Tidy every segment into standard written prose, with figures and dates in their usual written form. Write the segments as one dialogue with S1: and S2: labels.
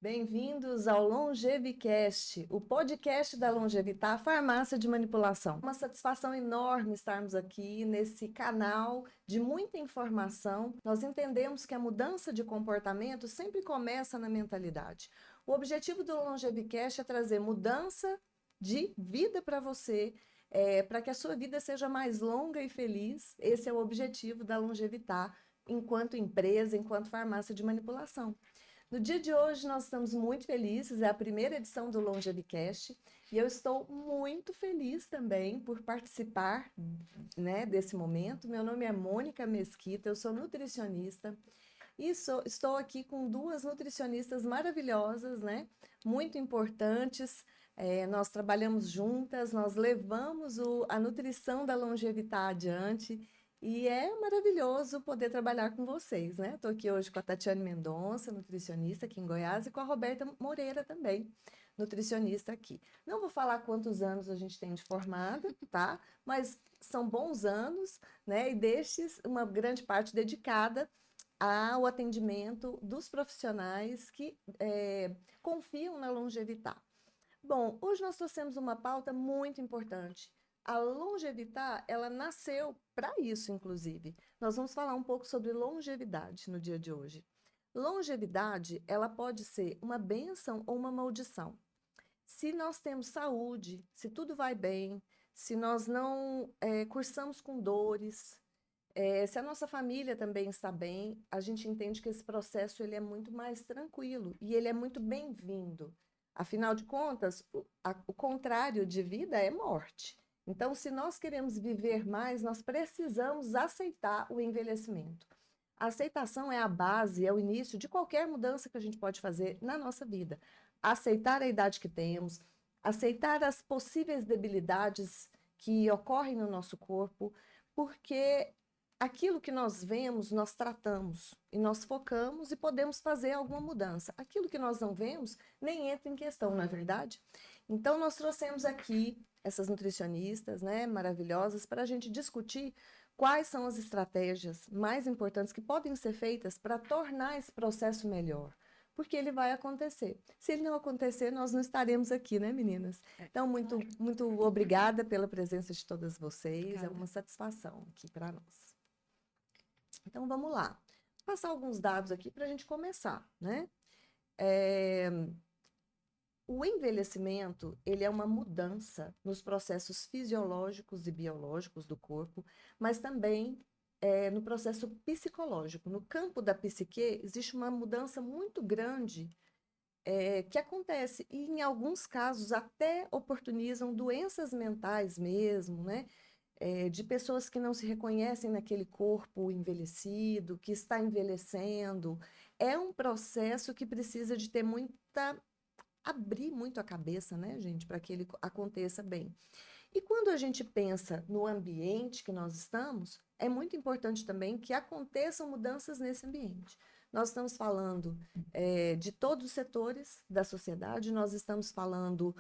S1: Bem-vindos ao LongeviCast, o podcast da Longevitar, farmácia de manipulação. Uma satisfação enorme estarmos aqui nesse canal de muita informação. Nós entendemos que a mudança de comportamento sempre começa na mentalidade. O objetivo do LongeviCast é trazer mudança de vida para você, para que a sua vida seja mais longa e feliz. Esse é o objetivo da Longevitar, enquanto empresa, enquanto farmácia de manipulação. No dia de hoje nós estamos muito felizes, é a primeira edição do LongeviCast e eu estou muito feliz também por participar, desse momento. Meu nome é Mônica Mesquita, eu sou nutricionista e estou aqui com duas nutricionistas maravilhosas, muito importantes. Nós trabalhamos juntas, nós levamos a nutrição da Longevitar adiante. E é maravilhoso poder trabalhar com vocês, né? Estou aqui hoje com a Tatiane Mendonça, nutricionista aqui em Goiás, e com a Roberta Moreira também, nutricionista aqui. Não vou falar quantos anos a gente tem de formada, tá? Mas são bons anos, né? E destes, uma grande parte dedicada ao atendimento dos profissionais que confiam na Longevitar. Bom, hoje nós trouxemos uma pauta muito importante. A Longevitar, ela nasceu para isso, inclusive. Nós vamos falar um pouco sobre longevidade no dia de hoje. Longevidade, ela pode ser uma bênção ou uma maldição. Se nós temos saúde, se tudo vai bem, se nós não cursamos com dores, se a nossa família também está bem, a gente entende que esse processo ele é muito mais tranquilo e ele é muito bem-vindo. Afinal de contas, o contrário de vida é morte. Então, se nós queremos viver mais, nós precisamos aceitar o envelhecimento. A aceitação é a base, é o início de qualquer mudança que a gente pode fazer na nossa vida. Aceitar a idade que temos, aceitar as possíveis debilidades que ocorrem no nosso corpo, porque aquilo que nós vemos, nós tratamos e nós focamos e podemos fazer alguma mudança. Aquilo que nós não vemos nem entra em questão, não é verdade? Então, nós trouxemos aqui essas nutricionistas, maravilhosas, para a gente discutir quais são as estratégias mais importantes que podem ser feitas para tornar esse processo melhor. Porque ele vai acontecer. Se ele não acontecer, nós não estaremos aqui, né, meninas? Então, muito, muito obrigada pela presença de todas vocês. Obrigada. É uma satisfação aqui para nós. Então, vamos lá. Vou passar alguns dados aqui para a gente começar, né? O envelhecimento, ele é uma mudança nos processos fisiológicos e biológicos do corpo, mas também no processo psicológico. No campo da psique, existe uma mudança muito grande que acontece e, em alguns casos, até oportunizam doenças mentais mesmo, de pessoas que não se reconhecem naquele corpo envelhecido, que está envelhecendo. É um processo que precisa de ter abrir muito a cabeça, né, gente, para que ele aconteça bem. E quando a gente pensa no ambiente que nós estamos, é muito importante também que aconteçam mudanças nesse ambiente. Nós estamos falando de todos os setores da sociedade, nós estamos falando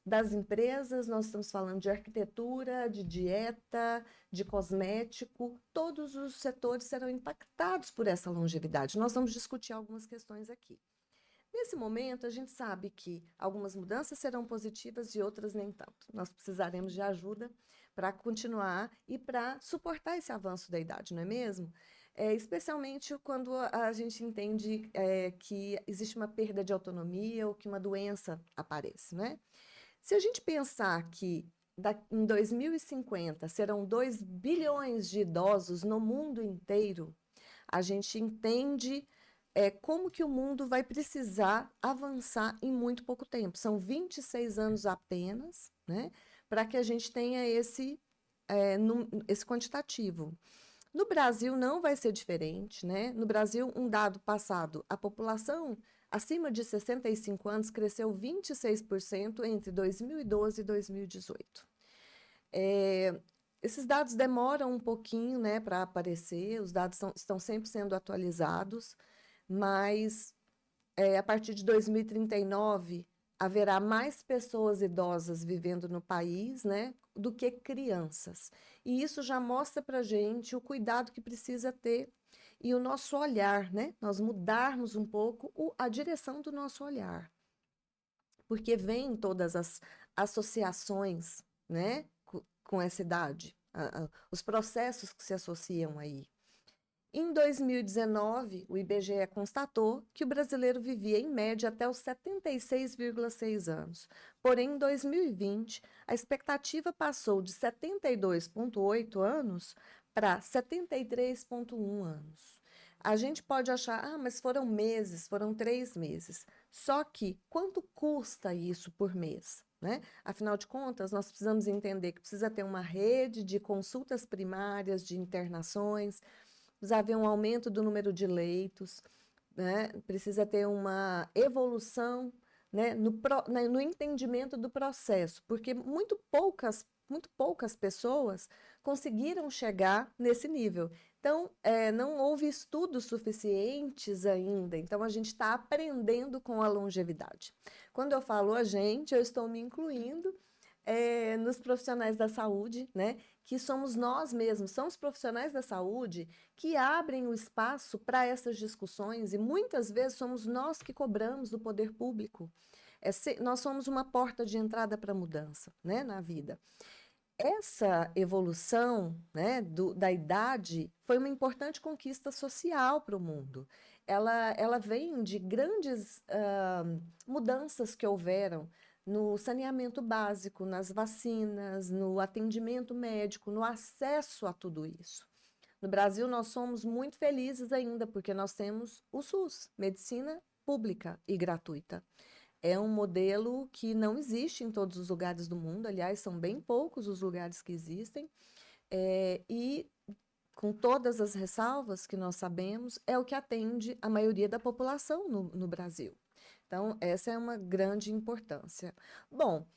S1: das empresas, nós estamos falando de arquitetura, de dieta, de cosmético, todos os setores serão impactados por essa longevidade. Nós vamos discutir algumas questões aqui. Nesse momento, a gente sabe que algumas mudanças serão positivas e outras nem tanto. Nós precisaremos de ajuda para continuar e para suportar esse avanço da idade, não é mesmo? Especialmente quando a gente entende que existe uma perda de autonomia ou que uma doença aparece, né? Se a gente pensar que em 2050 serão 2 bilhões de idosos no mundo inteiro, a gente entende como que o mundo vai precisar avançar em muito pouco tempo. São 26 anos apenas, para que a gente tenha esse quantitativo. No Brasil não vai ser diferente, No Brasil, um dado passado, a população acima de 65 anos cresceu 26% entre 2012 e 2018. Esses dados demoram um pouquinho, para aparecer, os dados estão sempre sendo atualizados, mas a partir de 2039 haverá mais pessoas idosas vivendo no país, do que crianças. E isso já mostra para a gente o cuidado que precisa ter e o nosso olhar, né? Nós mudarmos um pouco a direção do nosso olhar. Porque vem todas as associações, né, com essa idade, os processos que se associam aí. Em 2019, o IBGE constatou que o brasileiro vivia em média até os 76,6 anos. Porém, em 2020, a expectativa passou de 72,8 anos para 73,1 anos. A gente pode achar, mas foram meses, foram 3 meses. Só que quanto custa isso por mês? Né? Afinal de contas, nós precisamos entender que precisa ter uma rede de consultas primárias, de internações, precisa haver um aumento do número de leitos, né? Precisa ter uma evolução, né, no entendimento do processo, porque muito poucas pessoas conseguiram chegar nesse nível. Então, não houve estudos suficientes ainda, então a gente está aprendendo com a longevidade. Quando eu falo a gente, eu estou me incluindo nos profissionais da saúde, né? Que somos nós mesmos, são os profissionais da saúde que abrem o espaço para essas discussões e muitas vezes somos nós que cobramos do poder público. Nós somos uma porta de entrada para a mudança, né, na vida. Essa evolução, né, da idade foi uma importante conquista social para o mundo. Ela vem de grandes mudanças que houveram no saneamento básico, nas vacinas, no atendimento médico, no acesso a tudo isso. No Brasil, nós somos muito felizes ainda, porque nós temos o SUS, medicina pública e gratuita. É um modelo que não existe em todos os lugares do mundo, aliás, são bem poucos os lugares que existem, e com todas as ressalvas que nós sabemos, é o que atende a maioria da população no Brasil. Então, essa é uma grande importância. Bom,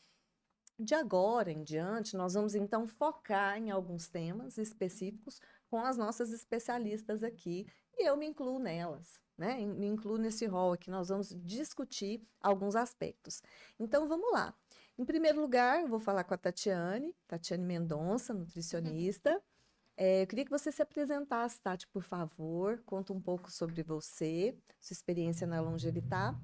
S1: de agora em diante, nós vamos então focar em alguns temas específicos com as nossas especialistas aqui, e eu me incluo nelas, né? Me incluo nesse rol aqui, nós vamos discutir alguns aspectos. Então, vamos lá. Em primeiro lugar, eu vou falar com a Tatiane Mendonça, nutricionista. Eu queria que você se apresentasse, Tati, por favor. Conta um pouco sobre você, sua experiência na Longevitar.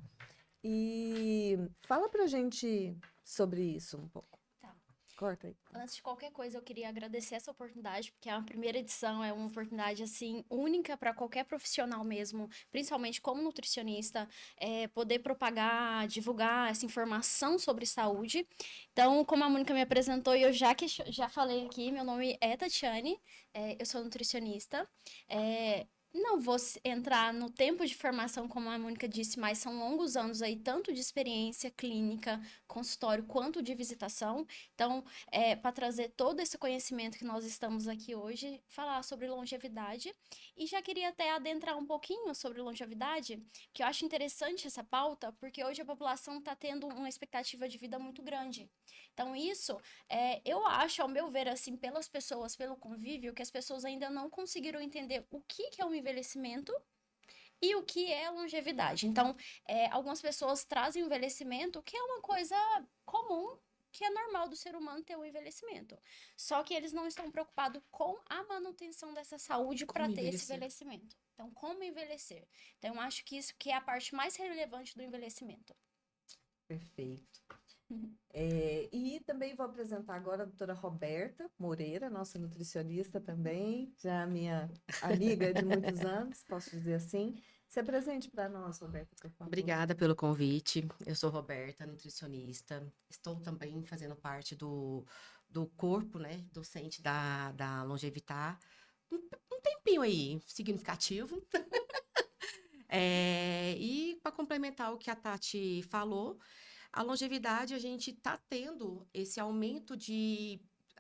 S1: E fala pra gente sobre isso um pouco.
S2: Tá.
S1: Corta aí.
S2: Antes de qualquer coisa, eu queria agradecer essa oportunidade, porque a primeira edição é uma oportunidade, assim, única para qualquer profissional mesmo, principalmente como nutricionista, poder propagar, divulgar essa informação sobre saúde. Então, como a Mônica me apresentou e eu já falei aqui, meu nome é Tatiane, eu sou nutricionista. Não vou entrar no tempo de formação, como a Mônica disse, mas são longos anos aí, tanto de experiência clínica, consultório, quanto de visitação. Então, para trazer todo esse conhecimento que nós estamos aqui hoje, falar sobre longevidade. E já queria até adentrar um pouquinho sobre longevidade, que eu acho interessante essa pauta, porque hoje a população está tendo uma expectativa de vida muito grande. Então, isso, eu acho, ao meu ver, assim, pelas pessoas, pelo convívio, que as pessoas ainda não conseguiram entender o que é um envelhecimento e o que é longevidade. Então, algumas pessoas trazem o envelhecimento, que é uma coisa comum, que é normal do ser humano ter um envelhecimento. Só que eles não estão preocupados com a manutenção dessa saúde para ter esse envelhecimento. Então, como envelhecer? Então, eu acho que isso que é a parte mais relevante do envelhecimento.
S1: Perfeito. E também vou apresentar agora a doutora Roberta Moreira, nossa nutricionista também, já minha amiga de muitos anos, posso dizer assim. Se apresente para nós, Roberta, por favor.
S3: Obrigada pelo convite. Eu sou Roberta, nutricionista. Estou também fazendo parte do corpo, né, docente da Longevitar. Um tempinho aí, significativo. E para complementar o que a Tati falou, a longevidade, a gente está tendo esse aumento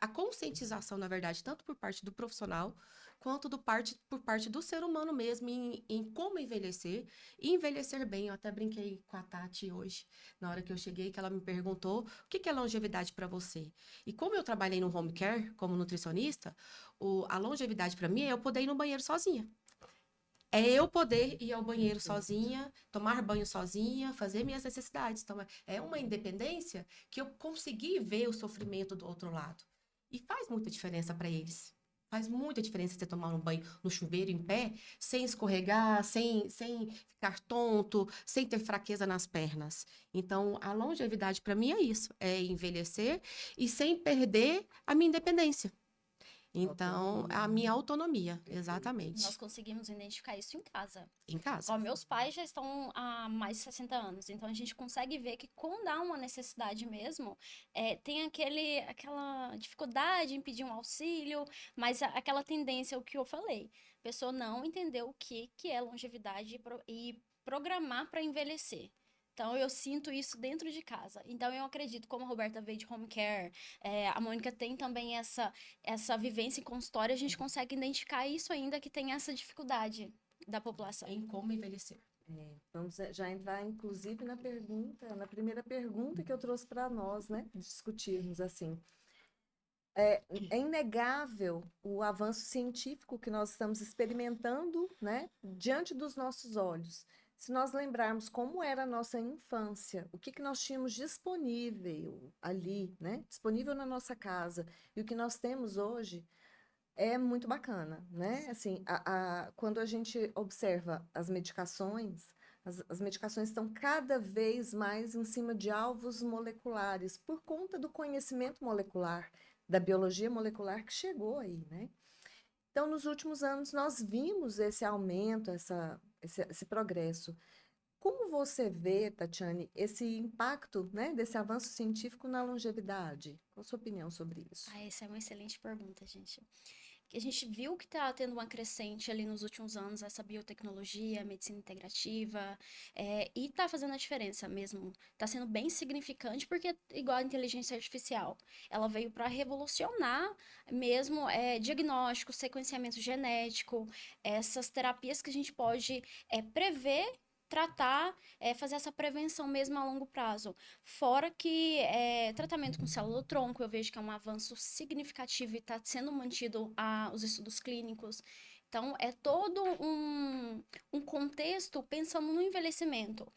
S3: a conscientização, na verdade, tanto por parte do profissional, quanto por parte do ser humano mesmo, em como envelhecer, e envelhecer bem. Eu até brinquei com a Tati hoje, na hora que eu cheguei, que ela me perguntou o que é longevidade para você. E como eu trabalhei no home care, como nutricionista, a longevidade para mim é eu poder ir no banheiro sozinha. É eu poder ir ao banheiro sozinha, tomar banho sozinha, fazer minhas necessidades. Então, é uma independência que eu consegui ver o sofrimento do outro lado. E faz muita diferença para eles. Faz muita diferença você tomar um banho no chuveiro em pé, sem escorregar, sem ficar tonto, sem ter fraqueza nas pernas. Então, a longevidade para mim é isso, é envelhecer e sem perder a minha independência. Então, a minha autonomia,
S2: Nós
S3: exatamente,
S2: conseguimos identificar isso em casa.
S3: em casa.
S2: Ó, meus pais já estão há mais de 60 anos, então a gente consegue ver que quando há uma necessidade mesmo, tem aquela dificuldade em pedir um auxílio, mas aquela tendência, o que eu falei, a pessoa não entendeu o que é longevidade e programar para envelhecer. Então, eu sinto isso dentro de casa. Então, eu acredito, como a Roberta veio de home care, a Mônica tem também essa vivência em consultório, a gente consegue identificar isso ainda que tem essa dificuldade da população.
S3: Em como envelhecer.
S1: Vamos já entrar, inclusive, na primeira pergunta que eu trouxe para nós, né? Discutirmos assim. É inegável o avanço científico que nós estamos experimentando, né, diante dos nossos olhos. Se nós lembrarmos como era a nossa infância, o que nós tínhamos disponível ali, né, disponível na nossa casa, e o que nós temos hoje, é muito bacana, né? Assim, quando a gente observa as medicações, as medicações estão cada vez mais em cima de alvos moleculares, por conta do conhecimento molecular, da biologia molecular que chegou aí, né? Então, nos últimos anos, nós vimos esse aumento, esse progresso. Como você vê, Tatiane, esse impacto, né, desse avanço científico na longevidade? Qual a sua opinião sobre isso?
S2: Essa é uma excelente pergunta, gente. Que a gente viu que está tendo uma crescente ali nos últimos anos, essa biotecnologia, a medicina integrativa, e está fazendo a diferença mesmo. Está sendo bem significante, porque, igual a inteligência artificial, ela veio para revolucionar mesmo diagnóstico, sequenciamento genético, essas terapias que a gente pode prever, tratar, fazer essa prevenção mesmo a longo prazo. Fora que tratamento com célula-tronco, eu vejo que é um avanço significativo e está sendo mantido os estudos clínicos. Então, é todo um contexto pensando no envelhecimento.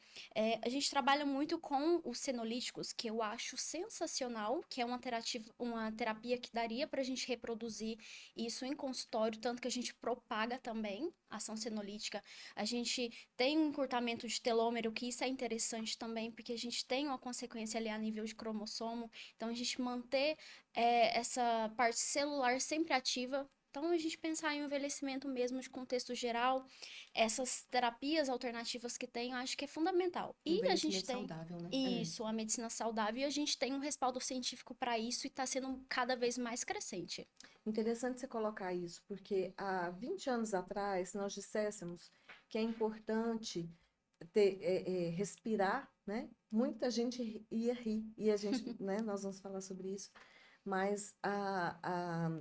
S2: A gente trabalha muito com os senolíticos, que eu acho sensacional, que é uma terapia que daria para a gente reproduzir isso em consultório, tanto que a gente propaga também a ação senolítica. A gente tem um encurtamento de telômero, que isso é interessante também, porque a gente tem uma consequência ali a nível de cromossomo. Então, a gente manter essa parte celular sempre ativa. Então, a gente pensar em um envelhecimento mesmo de contexto geral, essas terapias alternativas que tem, eu acho que é fundamental. E a gente tem
S3: Saudável, né?
S2: isso, a medicina saudável, e a gente tem um respaldo científico para isso e está sendo cada vez mais crescente.
S1: Interessante você colocar isso, porque há 20 anos atrás, se nós disséssemos que é importante respirar, né? Muita gente ia rir, e a gente, né? Nós vamos falar sobre isso. Mas a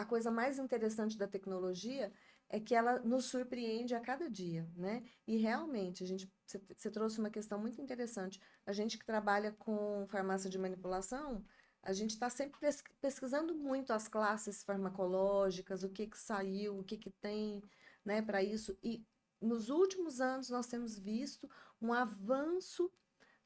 S1: coisa mais interessante da tecnologia é que ela nos surpreende a cada dia, né? E realmente, você trouxe uma questão muito interessante. A gente que trabalha com farmácia de manipulação, a gente está sempre pesquisando muito as classes farmacológicas, o que saiu, o que tem, né, para isso. E nos últimos anos nós temos visto um avanço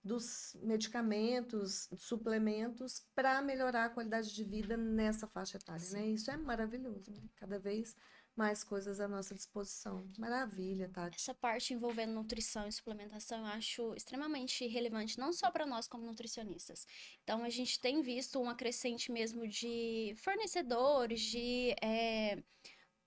S1: dos medicamentos, suplementos, para melhorar a qualidade de vida nessa faixa etária, né? Isso é maravilhoso, né? Cada vez mais coisas à nossa disposição. Maravilha, Tati.
S2: Essa parte envolvendo nutrição e suplementação eu acho extremamente relevante, não só para nós como nutricionistas. Então, a gente tem visto uma crescente mesmo de fornecedores, de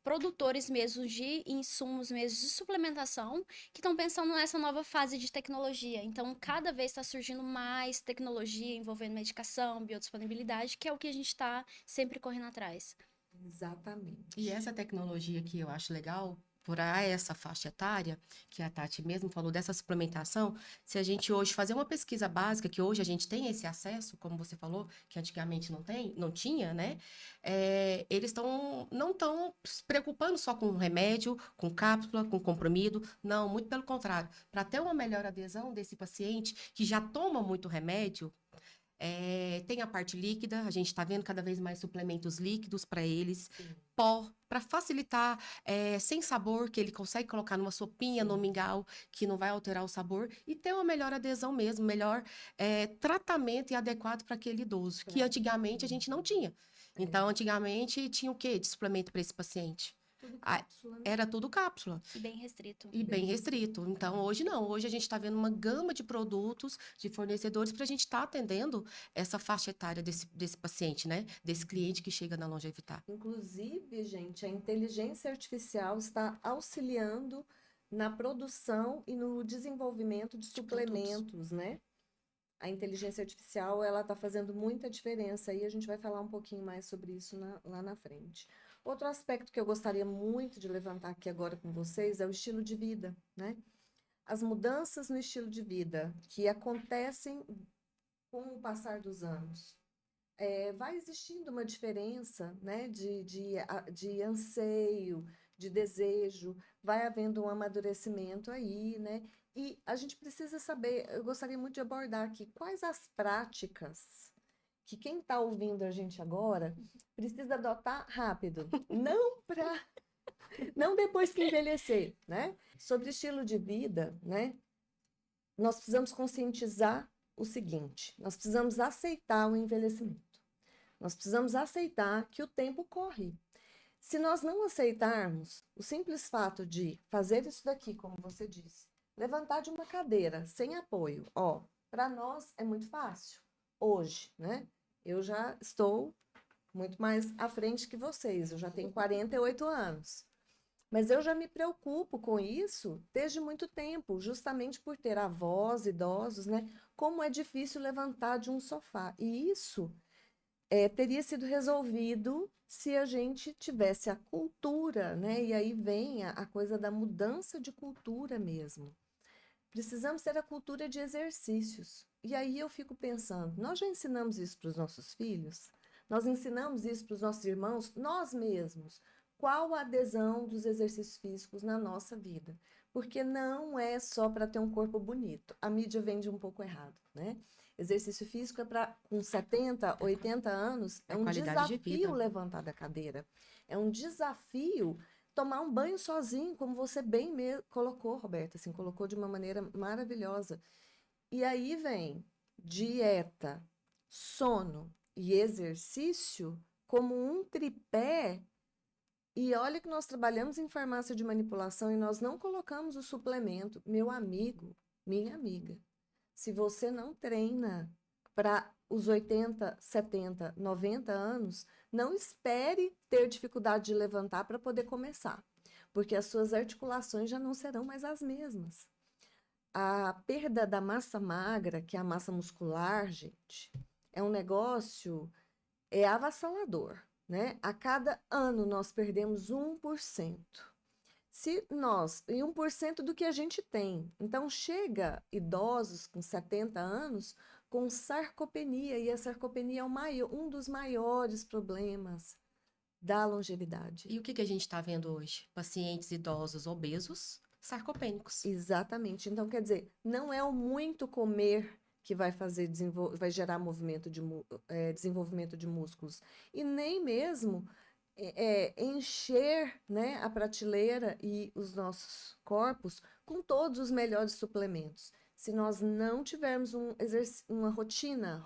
S2: produtores mesmo de insumos mesmo de suplementação que estão pensando nessa nova fase de tecnologia. Então, cada vez está surgindo mais tecnologia envolvendo medicação, biodisponibilidade, que é o que a gente está sempre correndo atrás.
S1: Exatamente.
S3: E essa tecnologia que eu acho legal, por essa faixa etária, que a Tati mesmo falou dessa suplementação, se a gente hoje fazer uma pesquisa básica, que hoje a gente tem esse acesso, como você falou, que antigamente não tinha, né? Eles não estão se preocupando só com remédio, com cápsula, com comprimido, não, muito pelo contrário. Para ter uma melhor adesão desse paciente que já toma muito remédio, tem a parte líquida, a gente está vendo cada vez mais suplementos líquidos para eles, pó, para facilitar, sem sabor, que ele consegue colocar numa sopinha, no mingau, que não vai alterar o sabor, e ter uma melhor adesão mesmo, melhor tratamento e adequado para aquele idoso, que antigamente a gente não tinha. Então, antigamente, tinha o quê de suplemento para esse paciente?
S1: Tudo
S3: Ah,
S1: cápsula, né?
S3: Era tudo cápsula.
S2: E bem restrito.
S3: E bem restrito. Então, hoje não. Hoje a gente está vendo uma gama de produtos, de fornecedores, para a gente estar atendendo essa faixa etária desse paciente, né? Desse cliente que chega na Longevitar.
S1: Inclusive, gente, a inteligência artificial está auxiliando na produção e no desenvolvimento de suplementos, né? A inteligência artificial, ela está fazendo muita diferença e a gente vai falar um pouquinho mais sobre isso lá na frente. Outro aspecto que eu gostaria muito de levantar aqui agora com vocês é o estilo de vida, né? As mudanças no estilo de vida que acontecem com o passar dos anos. Vai existindo uma diferença, né, de anseio, de desejo, vai havendo um amadurecimento aí, né? E a gente precisa saber, eu gostaria muito de abordar aqui, quais as práticas que quem está ouvindo a gente agora precisa adotar rápido, não depois que envelhecer, né? Sobre estilo de vida, né? Nós precisamos conscientizar o seguinte: nós precisamos aceitar o envelhecimento. Nós precisamos aceitar que o tempo corre. Se nós não aceitarmos o simples fato de fazer isso daqui, como você disse, levantar de uma cadeira sem apoio, para nós é muito fácil. Hoje, né? Eu já estou muito mais à frente que vocês, eu já tenho 48 anos. Mas eu já me preocupo com isso desde muito tempo, justamente por ter avós, idosos, né? Como é difícil levantar de um sofá. E isso teria sido resolvido se a gente tivesse a cultura, né? E aí vem a coisa da mudança de cultura mesmo. Precisamos ter a cultura de exercícios. E aí eu fico pensando, nós já ensinamos isso para os nossos filhos? Nós ensinamos isso para os nossos irmãos? Nós mesmos? Qual a adesão dos exercícios físicos na nossa vida? Porque não é só para ter um corpo bonito. A mídia vende um pouco errado, né? Exercício físico é para, com 70, 80 anos, é um desafio levantar da cadeira. É um desafio tomar um banho sozinho, como você bem colocou, Roberta, assim, colocou de uma maneira maravilhosa. E aí vem dieta, sono e exercício como um tripé. E olha que nós trabalhamos em farmácia de manipulação e nós não colocamos o suplemento. Meu amigo, minha amiga, se você não treina para os 80, 70, 90 anos, não espere ter dificuldade de levantar para poder começar, porque as suas articulações já não serão mais as mesmas. A perda da massa magra, que é a massa muscular, gente, é um negócio avassalador, né? A cada ano nós perdemos 1%. Se nós, e 1% do que a gente tem. Então, chega idosos com 70 anos com sarcopenia, e a sarcopenia é um dos maiores problemas da longevidade.
S3: E o que a gente está vendo hoje? Pacientes idosos obesos, sarcopênicos.
S1: Exatamente. Então, quer dizer, não é o muito comer que vai vai gerar desenvolvimento de músculos. E nem mesmo encher, né, a prateleira e os nossos corpos com todos os melhores suplementos. Se nós não tivermos uma rotina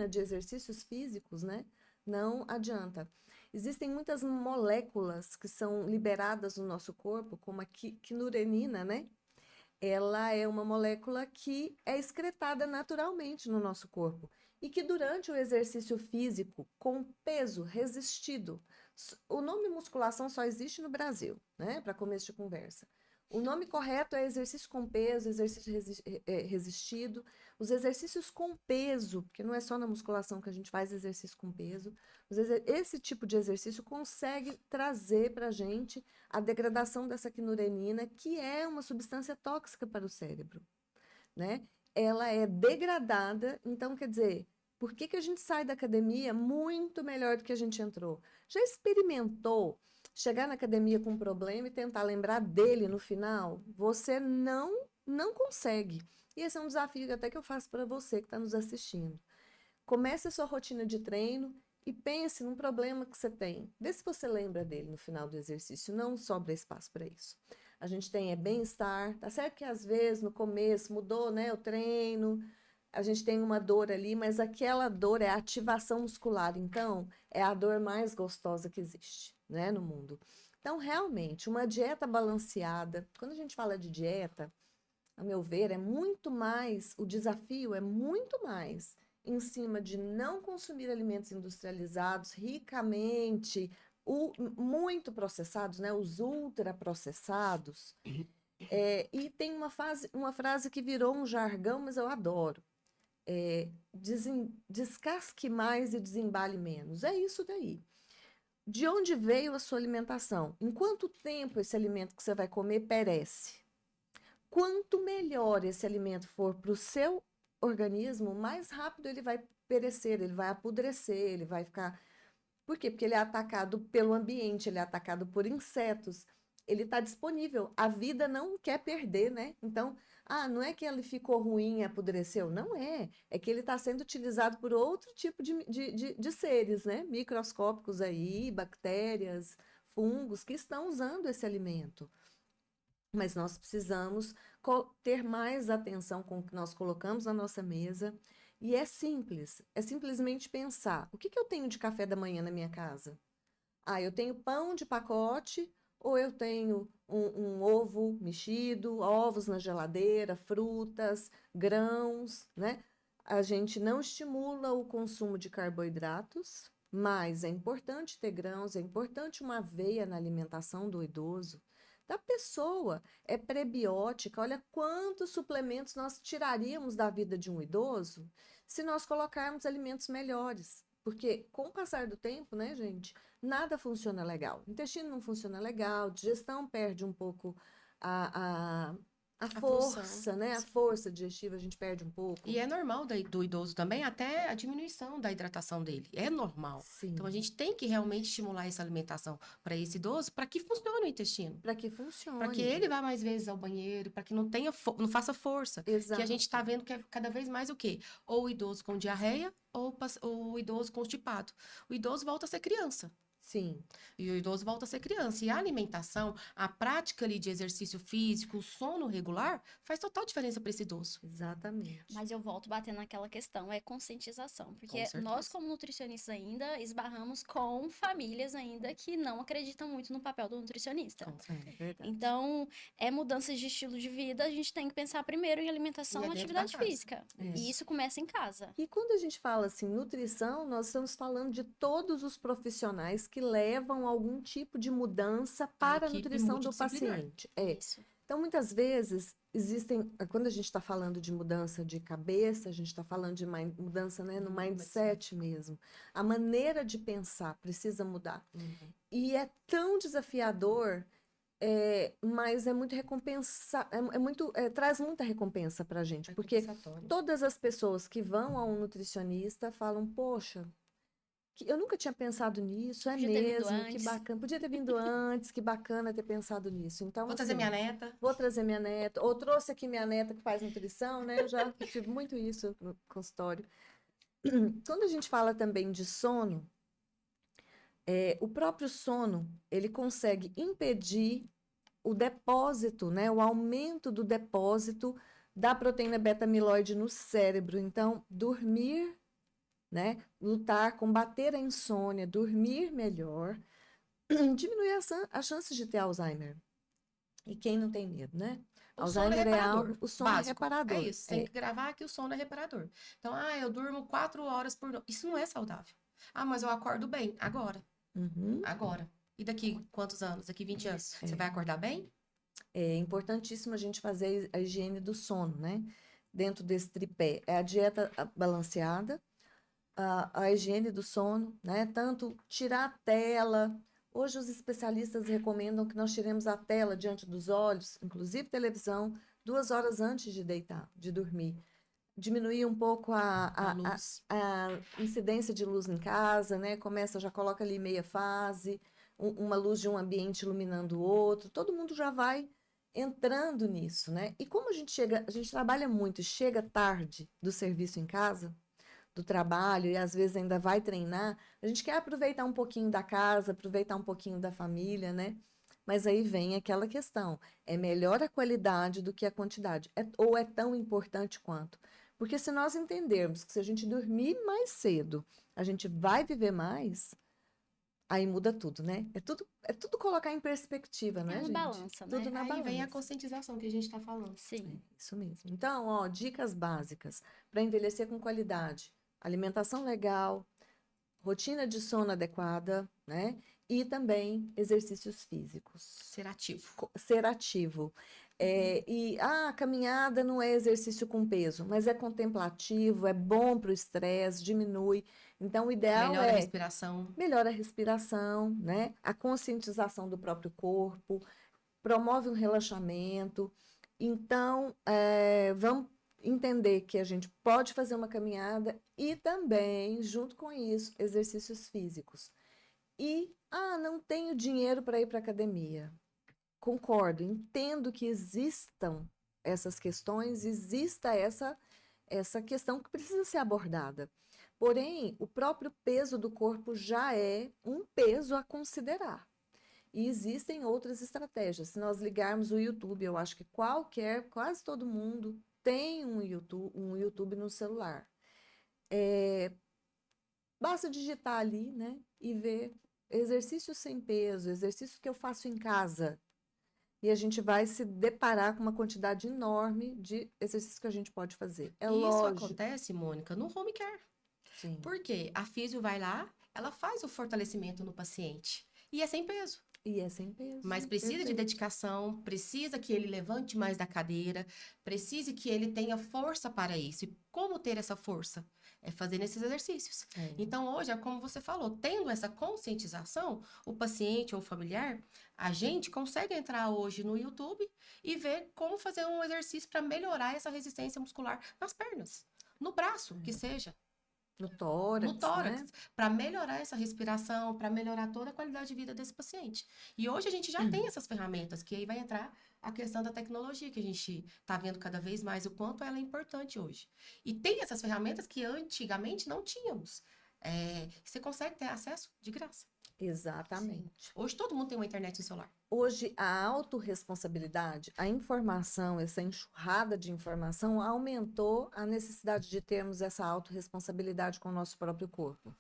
S1: de exercícios físicos, né, não adianta. Existem muitas moléculas que são liberadas no nosso corpo, como a quinurenina, né? Ela é uma molécula que é excretada naturalmente no nosso corpo e que durante o exercício físico com peso resistido, o nome musculação só existe no Brasil, né, para começo de conversa. O nome correto é exercício com peso, exercício resistido. Os exercícios com peso, porque não é só na musculação que a gente faz exercício com peso, esse tipo de exercício consegue trazer para a gente a degradação dessa quinurenina, que é uma substância tóxica para o cérebro, né? Ela é degradada, então quer dizer, por que a gente sai da academia muito melhor do que a gente entrou? Já experimentou chegar na academia com um problema e tentar lembrar dele no final? Você não consegue. E esse é um desafio até que eu faço para você que está nos assistindo. Comece a sua rotina de treino e pense num problema que você tem. Vê se você lembra dele no final do exercício. Não sobra espaço para isso. A gente tem bem-estar. Tá certo que às vezes no começo mudou, né, o treino. a gente tem uma dor ali, mas aquela dor é a ativação muscular. Então, é a dor mais gostosa que existe, né, no mundo. Então, realmente, uma dieta balanceada, quando a gente fala de dieta, a meu ver, é muito mais, o desafio é muito mais em cima de não consumir alimentos industrializados ricamente, muito processados, né, os ultraprocessados. E tem uma frase que virou um jargão, mas eu adoro. Descasque mais e desembale menos. É isso daí. De onde veio a sua alimentação? Em quanto tempo esse alimento que você vai comer perece? Quanto melhor esse alimento for para o seu organismo, mais rápido ele vai perecer, ele vai apodrecer, ele vai ficar. Por quê? Porque ele é atacado pelo ambiente, ele é atacado por insetos, ele está disponível. A vida não quer perder, né? Então, não é que ele ficou ruim e apodreceu, não é. É que ele está sendo utilizado por outro tipo de seres, né? Microscópicos aí, bactérias, fungos, que estão usando esse alimento. Mas nós precisamos ter mais atenção com o que nós colocamos na nossa mesa. E é simples, é simplesmente pensar: o que eu tenho de café da manhã na minha casa? Eu tenho pão de pacote ou eu tenho um ovo mexido, ovos na geladeira, frutas, grãos, né? A gente não estimula o consumo de carboidratos, mas é importante ter grãos, é importante uma aveia na alimentação do idoso. Da pessoa, é prebiótica. Olha quantos suplementos nós tiraríamos da vida de um idoso se nós colocarmos alimentos melhores. Porque com o passar do tempo, né, gente, nada funciona legal. O intestino não funciona legal, a digestão perde um pouco a força,
S3: função,
S1: né? A
S3: sim.
S1: força digestiva a gente perde um pouco.
S3: E é normal do idoso também, até a diminuição da hidratação dele. É normal.
S1: Sim.
S3: Então, a gente tem que realmente estimular essa alimentação para esse idoso, para que funcione o intestino.
S1: Para que funcione.
S3: Para que ele vá mais vezes ao banheiro, para que não não faça força.
S1: Exato.
S3: Que a gente está vendo que é cada vez mais o quê? Ou o idoso com diarreia, ou o idoso constipado. O idoso volta a ser criança.
S1: Sim.
S3: E o idoso volta a ser criança. E a alimentação, a prática ali de exercício físico, o sono regular, faz total diferença para esse idoso.
S1: Exatamente.
S2: Mas eu volto batendo naquela questão, é conscientização. Porque
S3: Com certeza.
S2: nós, como nutricionistas ainda, esbarramos com famílias ainda que não acreditam muito no papel do nutricionista.
S1: É verdade.
S2: Então, mudanças de estilo de vida, a gente tem que pensar primeiro em alimentação
S3: E
S2: e
S3: é dentro da
S2: atividade
S3: casa.
S2: física.
S1: Isso.
S2: E isso começa em casa.
S1: E quando a gente fala assim, nutrição, nós estamos falando de todos os profissionais que levam algum tipo de mudança para a
S3: equipe
S1: nutrição do
S3: multidisciplinar.
S1: paciente.
S2: Isso.
S1: Então, muitas vezes, quando a gente está falando de mudança de cabeça, a gente está falando de mudança, né, no mindset mesmo. A maneira de pensar precisa mudar.
S3: Uhum.
S1: E é tão desafiador, mas é muito traz muita recompensa para a gente. Porque todas as pessoas que vão a um nutricionista falam: poxa, eu nunca tinha pensado nisso,
S2: Podia ter vindo
S1: mesmo, que
S2: antes.
S3: bacana.
S1: Podia ter vindo antes, que bacana ter pensado nisso. Então,
S3: Vou trazer
S1: assim,
S3: minha neta.
S1: vou trazer minha neta, ou trouxe aqui minha neta que faz nutrição, né? Eu já tive muito isso no consultório. Quando a gente fala também de sono, o próprio sono, ele consegue impedir o depósito, né? O aumento do depósito da proteína beta-amiloide no cérebro. Então, dormir, né? Lutar, combater a insônia, dormir melhor, diminui as chances de ter Alzheimer. E quem não tem medo, né?
S3: O sono é
S1: Alzheimer
S3: reparador.
S1: o sono
S3: básico.
S1: é reparador.
S3: É isso, tem que gravar que o sono é reparador. Então, eu durmo 4 horas por noite. Isso não é saudável. Mas eu acordo bem. Agora.
S1: Uhum.
S3: Agora. E daqui quantos anos? Daqui 20 anos? Você vai acordar bem?
S1: É importantíssimo a gente fazer a higiene do sono, né? Dentro desse tripé. É a dieta balanceada, a higiene do sono, né? Tanto tirar a tela. Hoje os especialistas recomendam que nós tiremos a tela diante dos olhos, inclusive televisão, 2 horas antes de deitar, de dormir. Diminuir um pouco a incidência de luz em casa, né? Já coloca ali meia fase, uma luz de um ambiente iluminando o outro. Todo mundo já vai entrando nisso, né? E como a gente trabalha muito, chega tarde do serviço em casa, do trabalho, e às vezes ainda vai treinar, a gente quer aproveitar um pouquinho da casa, aproveitar um pouquinho da família, né? Mas aí vem aquela questão, é melhor a qualidade do que a quantidade, ou é tão importante quanto? Porque se nós entendermos que se a gente dormir mais cedo, a gente vai viver mais, aí muda tudo, né? É tudo colocar em perspectiva, não
S2: É
S1: é,
S2: uma
S1: gente?
S2: balança,
S1: Tudo
S2: né?
S1: na
S3: Aí vem a
S1: balança.
S3: conscientização que a gente está falando.
S2: Sim.
S1: Isso mesmo. Então, ó, dicas básicas para envelhecer com qualidade: alimentação legal, rotina de sono adequada, né? E também exercícios físicos.
S3: Ser ativo.
S1: Ser ativo. A caminhada não é exercício com peso, mas é contemplativo, é bom para o estresse, diminui. Então, o ideal
S3: Melhora a
S1: é
S3: respiração.
S1: melhora a respiração, né? A conscientização do próprio corpo, promove um relaxamento. Então, vamos entender que a gente pode fazer uma caminhada e também, junto com isso, exercícios físicos. E, não tenho dinheiro para ir para a academia. Concordo, entendo que existam essas questões, exista essa questão que precisa ser abordada. Porém, o próprio peso do corpo já é um peso a considerar. E existem outras estratégias. Se nós ligarmos o YouTube, eu acho que quase todo mundo tem um YouTube no celular. Basta digitar ali, né, e ver exercícios sem peso, exercícios que eu faço em casa. E a gente vai se deparar com uma quantidade enorme de exercícios que a gente pode fazer. É
S3: E isso
S1: lógico.
S3: acontece, Mônica, no home care.
S1: Sim.
S3: Porque a físio vai lá, ela faz o fortalecimento no paciente. E é sem peso.
S1: E é sem peso.
S3: Mas precisa de
S1: Perfeito.
S3: dedicação, precisa que ele levante mais da cadeira, precisa que ele tenha força para isso. E como ter essa força? É fazendo esses exercícios. Então, hoje, é como você falou, tendo essa conscientização, o paciente ou o familiar, a gente consegue entrar hoje no YouTube e ver como fazer um exercício para melhorar essa resistência muscular nas pernas, no braço, que seja.
S1: No tórax,
S3: No tórax,
S1: né?
S3: para melhorar essa respiração, para melhorar toda a qualidade de vida desse paciente. E hoje a gente já tem essas ferramentas, que aí vai entrar a questão da tecnologia, que a gente está vendo cada vez mais o quanto ela é importante hoje. E tem essas ferramentas que antigamente não tínhamos. Você consegue ter acesso de graça.
S1: Exatamente.
S3: Hoje todo mundo tem uma internet no celular.
S1: Hoje, a autorresponsabilidade, a informação, essa enxurrada de informação aumentou a necessidade de termos essa autorresponsabilidade com o nosso próprio corpo.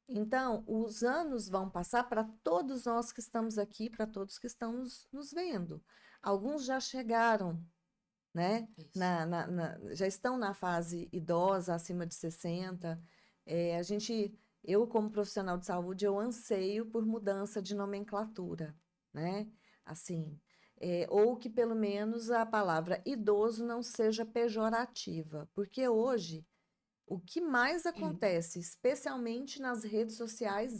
S1: Então, os anos vão passar para todos nós que estamos aqui, para todos que estamos nos vendo. Alguns já chegaram, né?
S3: Isso.
S1: Já estão na fase idosa, acima de 60. Eu, como profissional de saúde, eu anseio por mudança de nomenclatura, né? Assim, ou que pelo menos a palavra idoso não seja pejorativa, porque hoje o que mais acontece, especialmente nas redes sociais,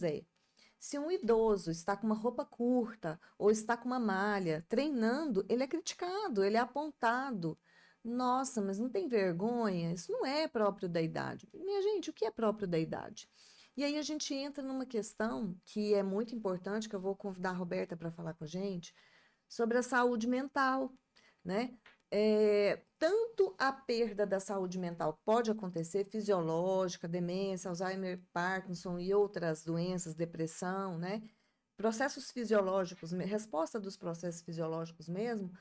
S1: se um idoso está com uma roupa curta ou está com uma malha treinando, ele é criticado, ele é apontado. Nossa, mas não tem vergonha? Isso não é próprio da idade. Minha gente, o que é próprio da idade? E aí a gente entra numa questão que é muito importante, que eu vou convidar a Roberta para falar com a gente, sobre a saúde mental, né? Tanto a perda da saúde mental pode acontecer, fisiológica, demência, Alzheimer, Parkinson e outras doenças, depressão, né? Processos fisiológicos, resposta dos processos fisiológicos mesmo,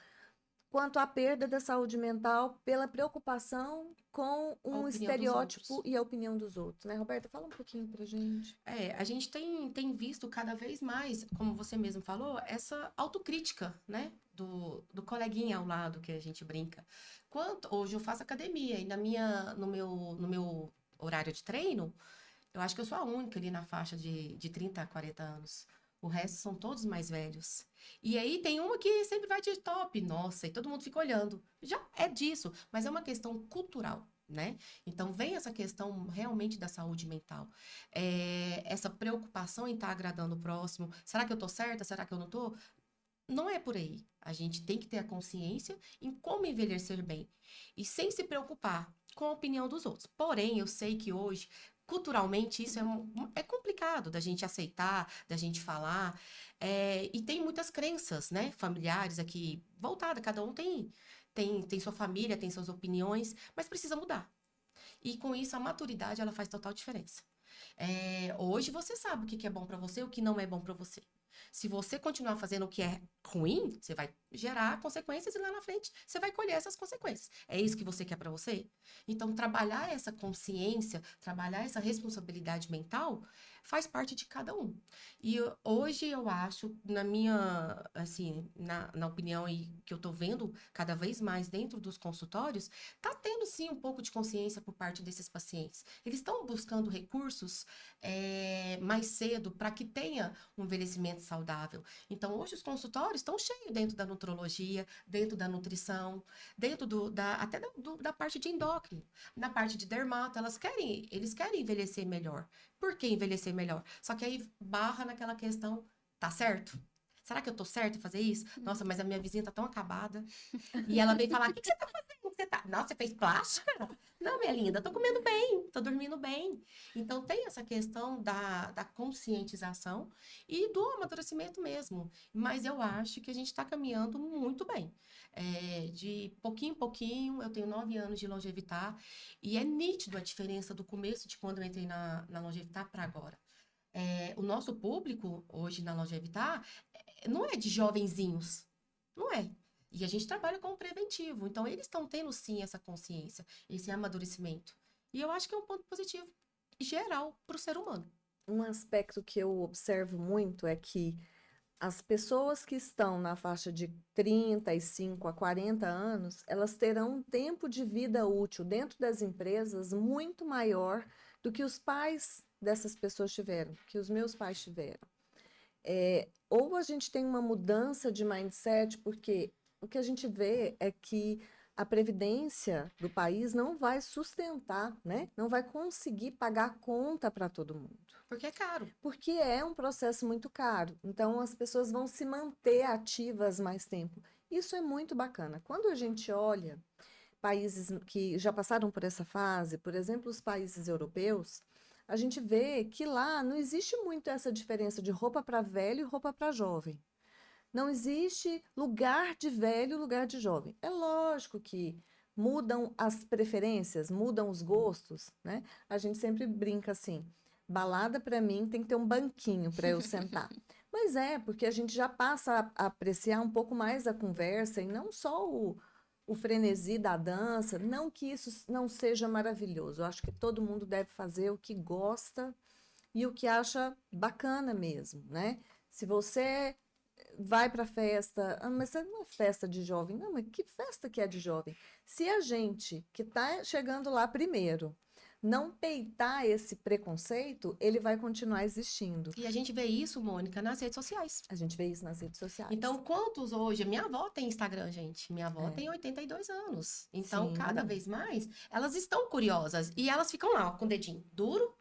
S1: quanto à perda da saúde mental pela preocupação com um estereótipo e a opinião dos outros, né? Roberta, fala um pouquinho pra gente.
S3: A gente tem visto cada vez mais, como você mesmo falou, essa autocrítica, né? Do coleguinha ao lado que a gente brinca. Hoje eu faço academia e no meu horário de treino, eu acho que eu sou a única ali na faixa de 30 a 40 anos. O resto são todos mais velhos. E aí tem uma que sempre vai de top, nossa, e todo mundo fica olhando. Já é disso, mas é uma questão cultural, né? Então vem essa questão realmente da saúde mental. Essa preocupação em estar agradando o próximo. Será que eu tô certa? Será que eu não tô? Não é por aí. A gente tem que ter a consciência em como envelhecer bem. E sem se preocupar com a opinião dos outros. Porém, eu sei que hoje culturalmente isso é complicado da gente aceitar, da gente falar, e tem muitas crenças, né, familiares aqui, voltada, cada um tem sua família, tem suas opiniões, mas precisa mudar. E com isso a maturidade ela faz total diferença. Hoje você sabe o que é bom para você, o que não é bom para você. Se você continuar fazendo o que é ruim, você vai gerar consequências e lá na frente você vai colher essas consequências. É isso que você quer para você? Então, trabalhar essa consciência, trabalhar essa responsabilidade mental faz parte de cada um. E hoje eu acho, na minha, assim, na opinião e que eu tô vendo cada vez mais dentro dos consultórios, tá tendo sim um pouco de consciência por parte desses pacientes. Eles estão buscando recursos mais cedo para que tenha um envelhecimento saudável. Então, hoje os consultórios estão cheios dentro da nutrologia, dentro da nutrição, dentro até da parte de endócrino, na parte de dermato, eles querem envelhecer melhor. Por que envelhecer melhor? Só que aí barra naquela questão, tá certo? Será que eu tô certo em fazer isso? Nossa, mas a minha vizinha tá tão acabada. E ela veio falar, o que você tá fazendo? Nossa, você fez plástica? Não, minha linda, tô comendo bem, tô dormindo bem. Então, tem essa questão da conscientização e do amadurecimento mesmo. Mas eu acho que a gente está caminhando muito bem. De pouquinho em pouquinho, eu tenho 9 anos de Longevitar e é nítido a diferença do começo de quando eu entrei na Longevitar para agora. O nosso público hoje na Longevitar não é de jovenzinhos, não é. E a gente trabalha com o preventivo. Então, eles estão tendo, sim, essa consciência, esse amadurecimento. E eu acho que é um ponto positivo geral para o ser humano.
S1: Um aspecto que eu observo muito é que as pessoas que estão na faixa de 35 a 40 anos, elas terão um tempo de vida útil dentro das empresas muito maior do que os pais dessas pessoas tiveram, que os meus pais tiveram. Ou a gente tem uma mudança de mindset, porque o que a gente vê é que a previdência do país não vai sustentar, né? Não vai conseguir pagar conta para todo mundo.
S3: Porque é caro.
S1: Porque é um processo muito caro. Então, as pessoas vão se manter ativas mais tempo. Isso é muito bacana. Quando a gente olha países que já passaram por essa fase, por exemplo, os países europeus, a gente vê que lá não existe muito essa diferença de roupa para velho e roupa para jovem. Não existe lugar de velho e lugar de jovem. É lógico que mudam as preferências, mudam os gostos, né? A gente sempre brinca assim, balada para mim tem que ter um banquinho para eu sentar. Mas porque a gente já passa a apreciar um pouco mais a conversa e não só o frenesi da dança, não que isso não seja maravilhoso. Eu acho que todo mundo deve fazer o que gosta e o que acha bacana mesmo, né? Se você vai para festa, mas isso não é festa de jovem, não, mas que festa que é de jovem? Se a gente que está chegando lá primeiro não peitar esse preconceito, ele vai continuar existindo.
S3: E a gente vê isso, Mônica, nas redes sociais.
S1: A gente vê isso nas redes sociais.
S3: Então, quantos hoje? Minha avó tem Instagram, gente. Minha avó tem 82 anos. Então,
S1: Sim.
S3: cada vez mais, elas estão curiosas. E elas ficam lá, ó, com o dedinho duro,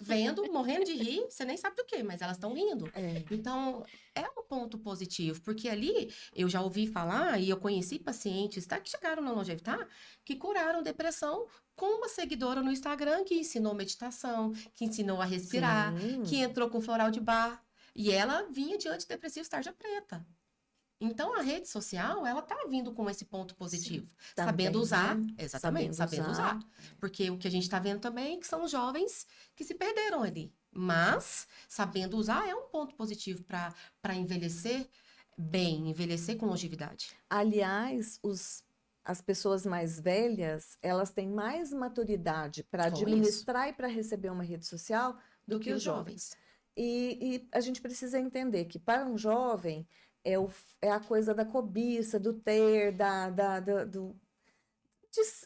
S3: vendo, morrendo de rir, você nem sabe do que, mas elas estão rindo. Então, é um ponto positivo, porque ali eu já ouvi falar e eu conheci pacientes que chegaram na Longevitar que curaram depressão com uma seguidora no Instagram que ensinou meditação, que ensinou a respirar,
S1: Sim.
S3: que entrou com floral de bar. E ela vinha de antidepressivos tarja preta. Então, a rede social, ela tá vindo com esse ponto positivo.
S1: Também,
S3: sabendo usar,
S1: né?
S3: exatamente, sabendo usar. Porque o que a gente tá vendo também é que são jovens que se perderam ali. Mas, sabendo usar, é um ponto positivo para envelhecer bem, envelhecer com longevidade.
S1: Aliás, as pessoas mais velhas, elas têm mais maturidade para
S3: Com
S1: administrar e para receber uma rede social do que os jovens. E a gente precisa entender que para um jovem é a coisa da cobiça, do ter, de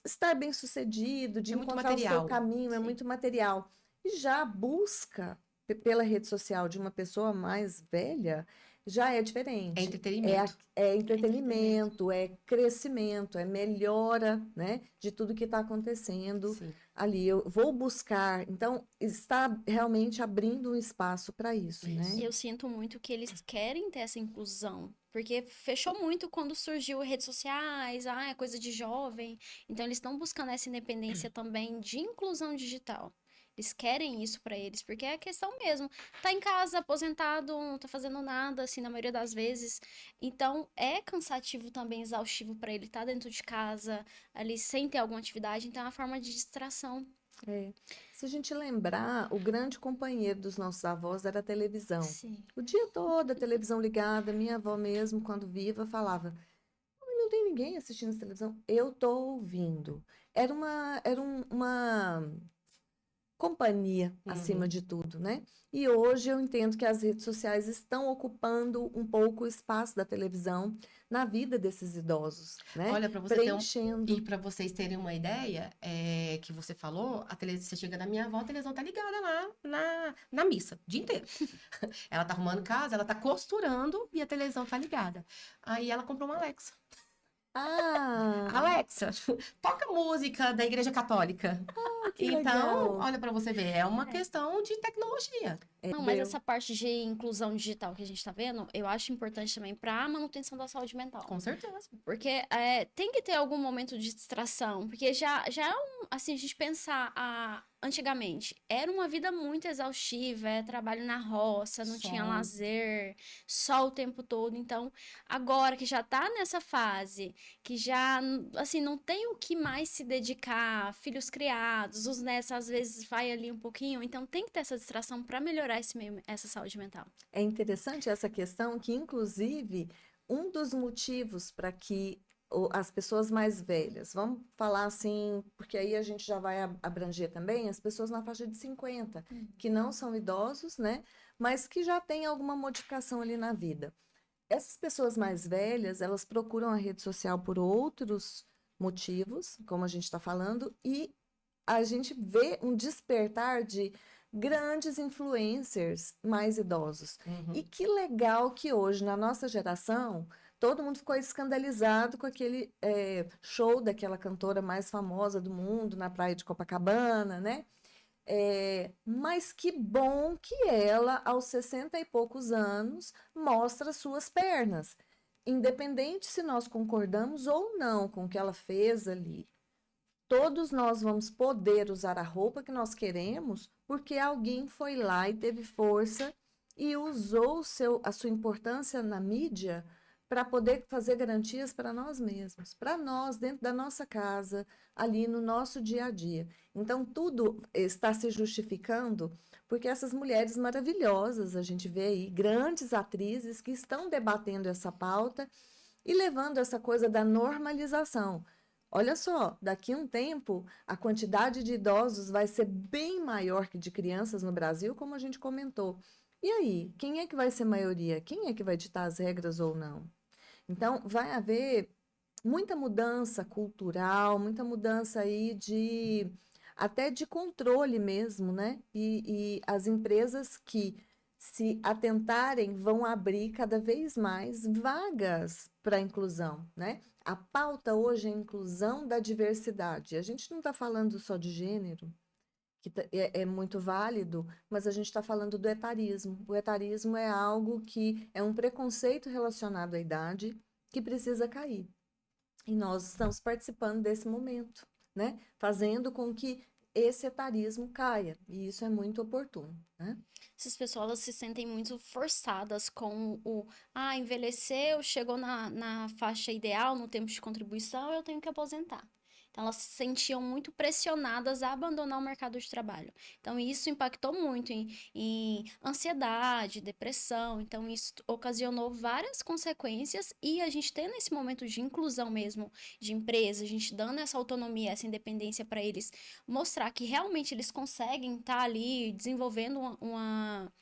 S1: estar bem sucedido, de encontrar o seu caminho, é muito material. E já a busca pela rede social de uma pessoa mais velha já é diferente.
S3: É entretenimento.
S1: É entretenimento, é crescimento, é melhora, né, de tudo que está acontecendo.
S3: Sim.
S1: Ali. Eu vou buscar. Então, está realmente abrindo um espaço para isso, né?
S2: Eu sinto muito que eles querem ter essa inclusão. Porque fechou muito quando surgiu redes sociais, é coisa de jovem. Então, eles estão buscando essa independência também de inclusão digital. Eles querem isso pra eles, porque é a questão mesmo. Tá em casa, aposentado, não tá fazendo nada, assim, na maioria das vezes. Então, é cansativo também, exaustivo pra ele estar dentro de casa, ali, sem ter alguma atividade. Então, é uma forma de distração.
S1: É. Se a gente lembrar, o grande companheiro dos nossos avós era a televisão.
S2: Sim.
S1: O dia todo a televisão ligada, minha avó mesmo, quando viva, falava: não tem ninguém assistindo essa televisão. Eu tô ouvindo. Era uma companhia acima
S3: Uhum.
S1: de tudo, né? E hoje eu entendo que as redes sociais estão ocupando um pouco o espaço da televisão na vida desses idosos, né?
S3: Olha, para você ter um. E
S1: Preenchendo.
S3: para vocês terem uma ideia, que você falou, você chega na minha avó, a televisão tá ligada lá na missa, o dia inteiro. Ela tá arrumando casa, ela tá costurando e a televisão tá ligada. Aí ela comprou uma Alexa.
S1: Ah,
S3: Alexa, toca música da Igreja Católica.
S1: que
S3: Então,
S1: legal!
S3: olha para você ver, é uma
S2: É.
S3: questão de tecnologia.
S1: É,
S2: Não, mas
S1: deu.
S2: essa parte de inclusão digital que a gente tá vendo, eu acho importante também para a manutenção da saúde mental.
S3: Com certeza.
S2: Porque tem que ter algum momento de distração. Porque já é assim, a gente pensar antigamente, era uma vida muito exaustiva, trabalho na roça, não tinha
S3: Sol.
S2: lazer, sol o tempo todo. Então, agora que já tá nessa fase, que já, assim, não tem o que mais se dedicar, filhos criados, os netos às vezes vai ali um pouquinho, então tem que ter essa distração para melhorar essa saúde mental.
S1: É interessante essa questão que, inclusive, um dos motivos para que as pessoas mais velhas, vamos falar assim, porque aí a gente já vai abranger também as pessoas na faixa de 50, que não são idosos, né? Mas que já têm alguma modificação ali na vida. Essas pessoas mais velhas, elas procuram a rede social por outros motivos, como a gente está falando, e a gente vê um despertar de grandes influencers mais idosos. E
S3: Uhum.
S1: que legal que hoje, na nossa geração, todo mundo ficou escandalizado com aquele show daquela cantora mais famosa do mundo na praia de Copacabana, né? Mas que bom que ela, aos 60 e poucos anos, mostra suas pernas. Independente se nós concordamos ou não com o que ela fez ali, todos nós vamos poder usar a roupa que nós queremos porque alguém foi lá e teve força e usou a sua importância na mídia para poder fazer garantias para nós mesmos, para nós, dentro da nossa casa, ali no nosso dia a dia. Então, tudo está se justificando porque essas mulheres maravilhosas, a gente vê aí, grandes atrizes que estão debatendo essa pauta e levando essa coisa da normalização. Olha só, daqui a um tempo, a quantidade de idosos vai ser bem maior que de crianças no Brasil, como a gente comentou. E aí, quem é que vai ser maioria? Quem é que vai ditar as regras ou não? Então, vai haver muita mudança cultural, muita mudança aí de até de controle mesmo, né? E as empresas que se atentarem vão abrir cada vez mais vagas para a inclusão, né? A pauta hoje é a inclusão da diversidade. A gente não está falando só de gênero, que é muito válido, mas a gente está falando do etarismo. O etarismo é algo que é um preconceito relacionado à idade que precisa cair. E nós estamos participando desse momento, né? Fazendo com que esse etarismo caia. E isso é muito oportuno, né?
S2: Essas pessoas elas se sentem muito forçadas com envelheceu, chegou na faixa ideal, no tempo de contribuição, eu tenho que aposentar. Então, elas se sentiam muito pressionadas a abandonar o mercado de trabalho. Então, isso impactou muito em ansiedade, depressão. Então, isso ocasionou várias consequências. E a gente tendo esse momento de inclusão mesmo de empresa, a gente dando essa autonomia, essa independência para eles, mostrar que realmente eles conseguem estar ali desenvolvendo uma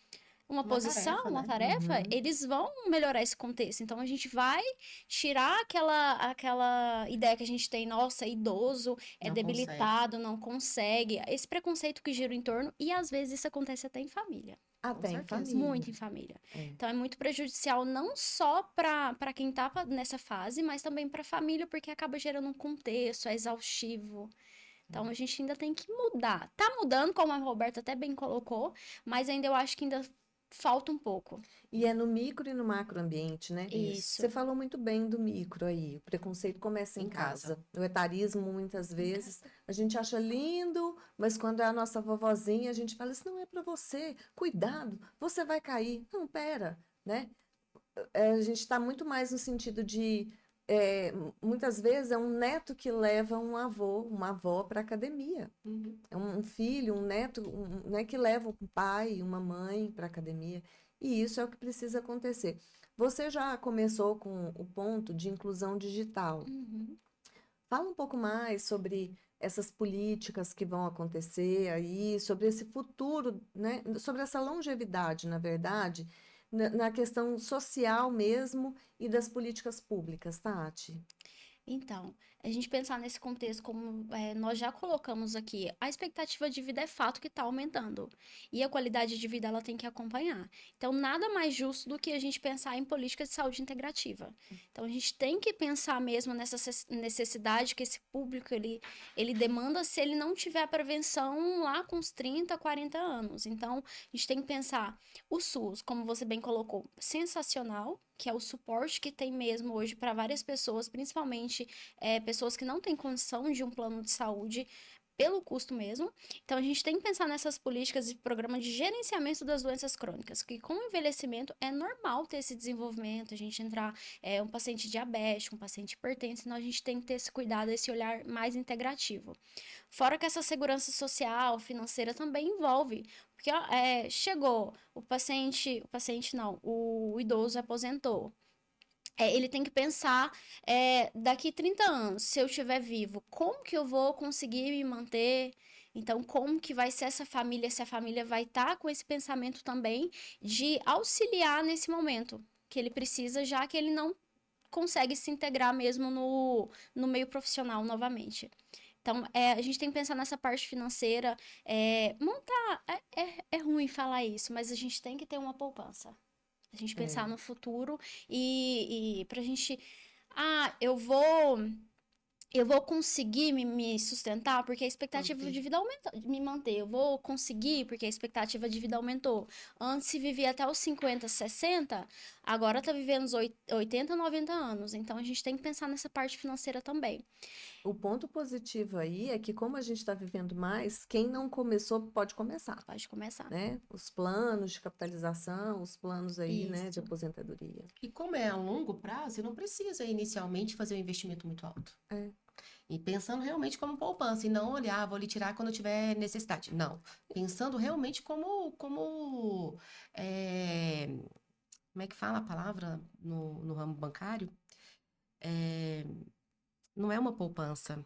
S3: Uma
S2: posição,
S3: tarefa,
S2: uma
S3: né?
S2: tarefa,
S1: Uhum.
S2: eles vão melhorar esse contexto. Então a gente vai tirar aquela ideia que a gente tem, nossa, idoso, é
S3: Não consegue.
S2: debilitado, não consegue. Esse preconceito que gira em torno, e às vezes isso acontece até em família.
S3: Com
S1: Até em
S3: certeza.
S1: família.
S2: Muito em família.
S1: É.
S2: Então é muito prejudicial não só para quem tá nessa fase, mas também para a família, porque acaba gerando um contexto, é exaustivo. Então a gente ainda tem que mudar. Tá mudando, como a Roberta até bem colocou, mas ainda eu acho que ainda falta um pouco.
S1: E é no micro e no macro ambiente, né? Você
S2: Isso.
S1: falou muito bem do micro aí. O preconceito começa em
S3: Em casa.
S1: casa. O etarismo, muitas vezes, a gente acha lindo, mas quando é a nossa vovozinha, a gente fala: isso não é para você. Cuidado, você vai cair. Não, pera, né? A gente está muito mais no sentido de muitas vezes é um neto que leva um avô, uma avó para a academia.
S3: Uhum.
S1: É um filho, um neto, né, que leva um pai, uma mãe para a academia. E isso é o que precisa acontecer. Você já começou com o ponto de inclusão digital.
S2: Uhum.
S1: Fala um pouco mais sobre essas políticas que vão acontecer aí, sobre esse futuro, né? Sobre essa longevidade, na verdade, na questão social mesmo e das políticas públicas, Tati.
S2: Então, a gente pensar nesse contexto, como nós já colocamos aqui, a expectativa de vida é fato que está aumentando. E a qualidade de vida ela tem que acompanhar. Então, nada mais justo do que a gente pensar em políticas de saúde integrativa. Então, a gente tem que pensar mesmo nessa necessidade que esse público ele demanda se ele não tiver prevenção lá com os 30, 40 anos. Então, a gente tem que pensar o SUS, como você bem colocou, sensacional, que é o suporte que tem mesmo hoje para várias pessoas, principalmente pessoas que não têm condição de um plano de saúde pelo custo mesmo. Então, a gente tem que pensar nessas políticas e programas de gerenciamento das doenças crônicas, que com o envelhecimento é normal ter esse desenvolvimento, a gente entrar um paciente diabético, um paciente hipertenso, então a gente tem que ter esse cuidado, esse olhar mais integrativo. Fora que essa segurança social, financeira também envolve, porque chegou o paciente não, o idoso aposentou. Ele tem que pensar, daqui 30 anos, se eu estiver vivo, como que eu vou conseguir me manter? Então, como que vai ser essa família, se a família vai estar com esse pensamento também de auxiliar nesse momento que ele precisa, já que ele não consegue se integrar mesmo no meio profissional novamente. Então, a gente tem que pensar nessa parte financeira, montar, é ruim falar isso, mas a gente tem que ter uma poupança. A gente pensar
S1: É.
S2: no futuro e pra gente, ah, eu vou conseguir me sustentar porque a expectativa
S3: Manter.
S2: de vida aumentou, me manter. Eu vou conseguir porque a expectativa de vida aumentou. Antes se vivia até os 50, 60, agora tá vivendo os 80, 90 anos. Então a gente tem que pensar nessa parte financeira também.
S1: O ponto positivo aí é que, como a gente está vivendo mais, quem não começou pode começar,
S2: Pode começar.
S1: né? Os planos de capitalização, os planos aí, né, de
S3: Isso.
S1: aposentadoria.
S3: E como é a longo prazo, você não precisa inicialmente fazer um investimento muito alto.
S1: É.
S3: E pensando realmente como poupança, e não olhar, vou lhe tirar quando eu tiver necessidade. Não. Pensando realmente como é que fala a palavra no ramo bancário? É, não é uma poupança.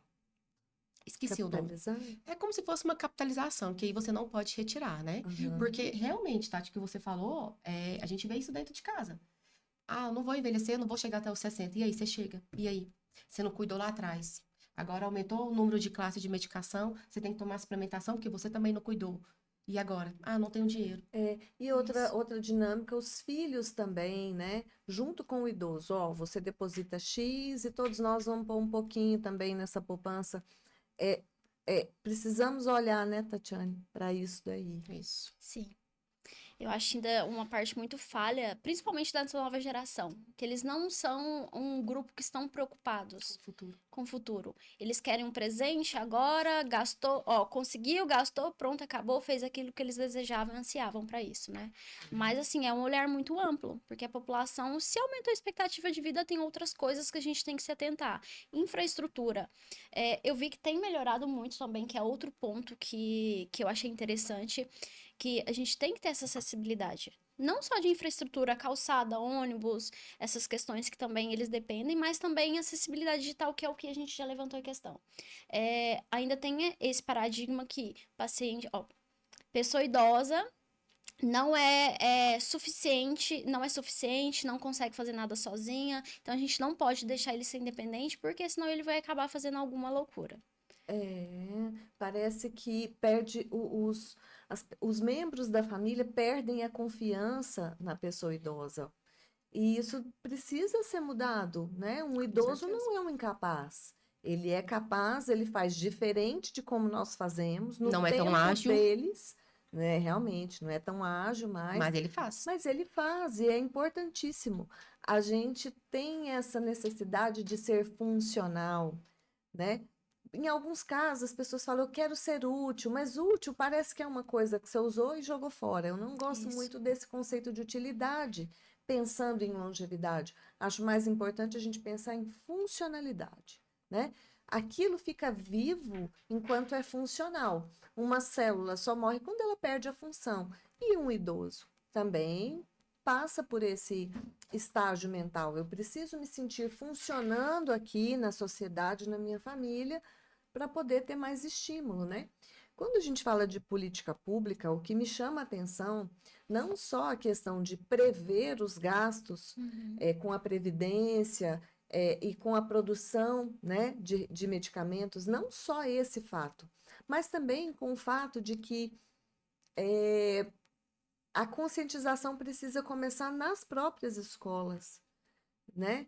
S3: Esqueci o nome.
S1: Capitalizar?
S3: É como se fosse uma capitalização, que aí você não pode retirar, né?
S1: Aham.
S3: Porque realmente, Tati, o que você falou, a gente vê isso dentro de casa. Ah, eu não vou envelhecer, não vou chegar até os 60. E aí, você chega. E aí? Você não cuidou lá atrás. Agora aumentou o número de classe de medicação, você tem que tomar suplementação porque você também não cuidou. E agora? Ah, não tenho dinheiro.
S1: E outra,
S3: Isso.
S1: outra dinâmica, os filhos também, né? Junto com o idoso, ó, você deposita X e todos nós vamos pôr um pouquinho também nessa poupança. É, precisamos olhar, né, Tatiane, para isso daí.
S3: Isso.
S2: Sim. Eu acho ainda uma parte muito falha, principalmente da nova geração, que eles não são um grupo que estão preocupados
S3: No futuro.
S2: com o futuro. Eles querem um presente agora, gastou, conseguiu, gastou, pronto, acabou, fez aquilo que eles desejavam, ansiavam para isso, né? Mas assim, é um olhar muito amplo, porque a população, se aumentou a expectativa de vida, tem outras coisas que a gente tem que se atentar. Infraestrutura. Eu vi que tem melhorado muito também, que é outro ponto que eu achei interessante, que a gente tem que ter essa acessibilidade. Não só de infraestrutura, calçada, ônibus, essas questões que também eles dependem, mas também acessibilidade digital, que é o que a gente já levantou em questão. Ainda tem esse paradigma que paciente, pessoa idosa não é suficiente, não consegue fazer nada sozinha, então a gente não pode deixar ele ser independente, porque senão ele vai acabar fazendo alguma loucura.
S1: Parece que perde os membros da família perdem a confiança na pessoa idosa. E isso precisa ser mudado, né? Um idoso
S3: certeza.
S1: não é um incapaz. Ele é capaz, ele faz diferente de como nós fazemos, no
S3: Não é tão
S1: tempo
S3: ágil,
S1: deles, né? Realmente, não é tão ágil mais,
S3: mas ele faz.
S1: mas ele faz, e é importantíssimo. A gente tem essa necessidade de ser funcional, né? Em alguns casos, as pessoas falam, eu quero ser útil, mas útil parece que é uma coisa que você usou e jogou fora. Eu não gosto
S2: Isso.
S1: muito desse conceito de utilidade, pensando em longevidade. Acho mais importante a gente pensar em funcionalidade, né? Aquilo fica vivo enquanto é funcional. Uma célula só morre quando ela perde a função. E um idoso também passa por esse estágio mental. Eu preciso me sentir funcionando aqui na sociedade, na minha família, para poder ter mais estímulo, né? Quando a gente fala de política pública, o que me chama a atenção, não só a questão de prever os gastos com a previdência e com a produção, né, de medicamentos, não só esse fato, mas também com o fato de que a conscientização precisa começar nas próprias escolas, né?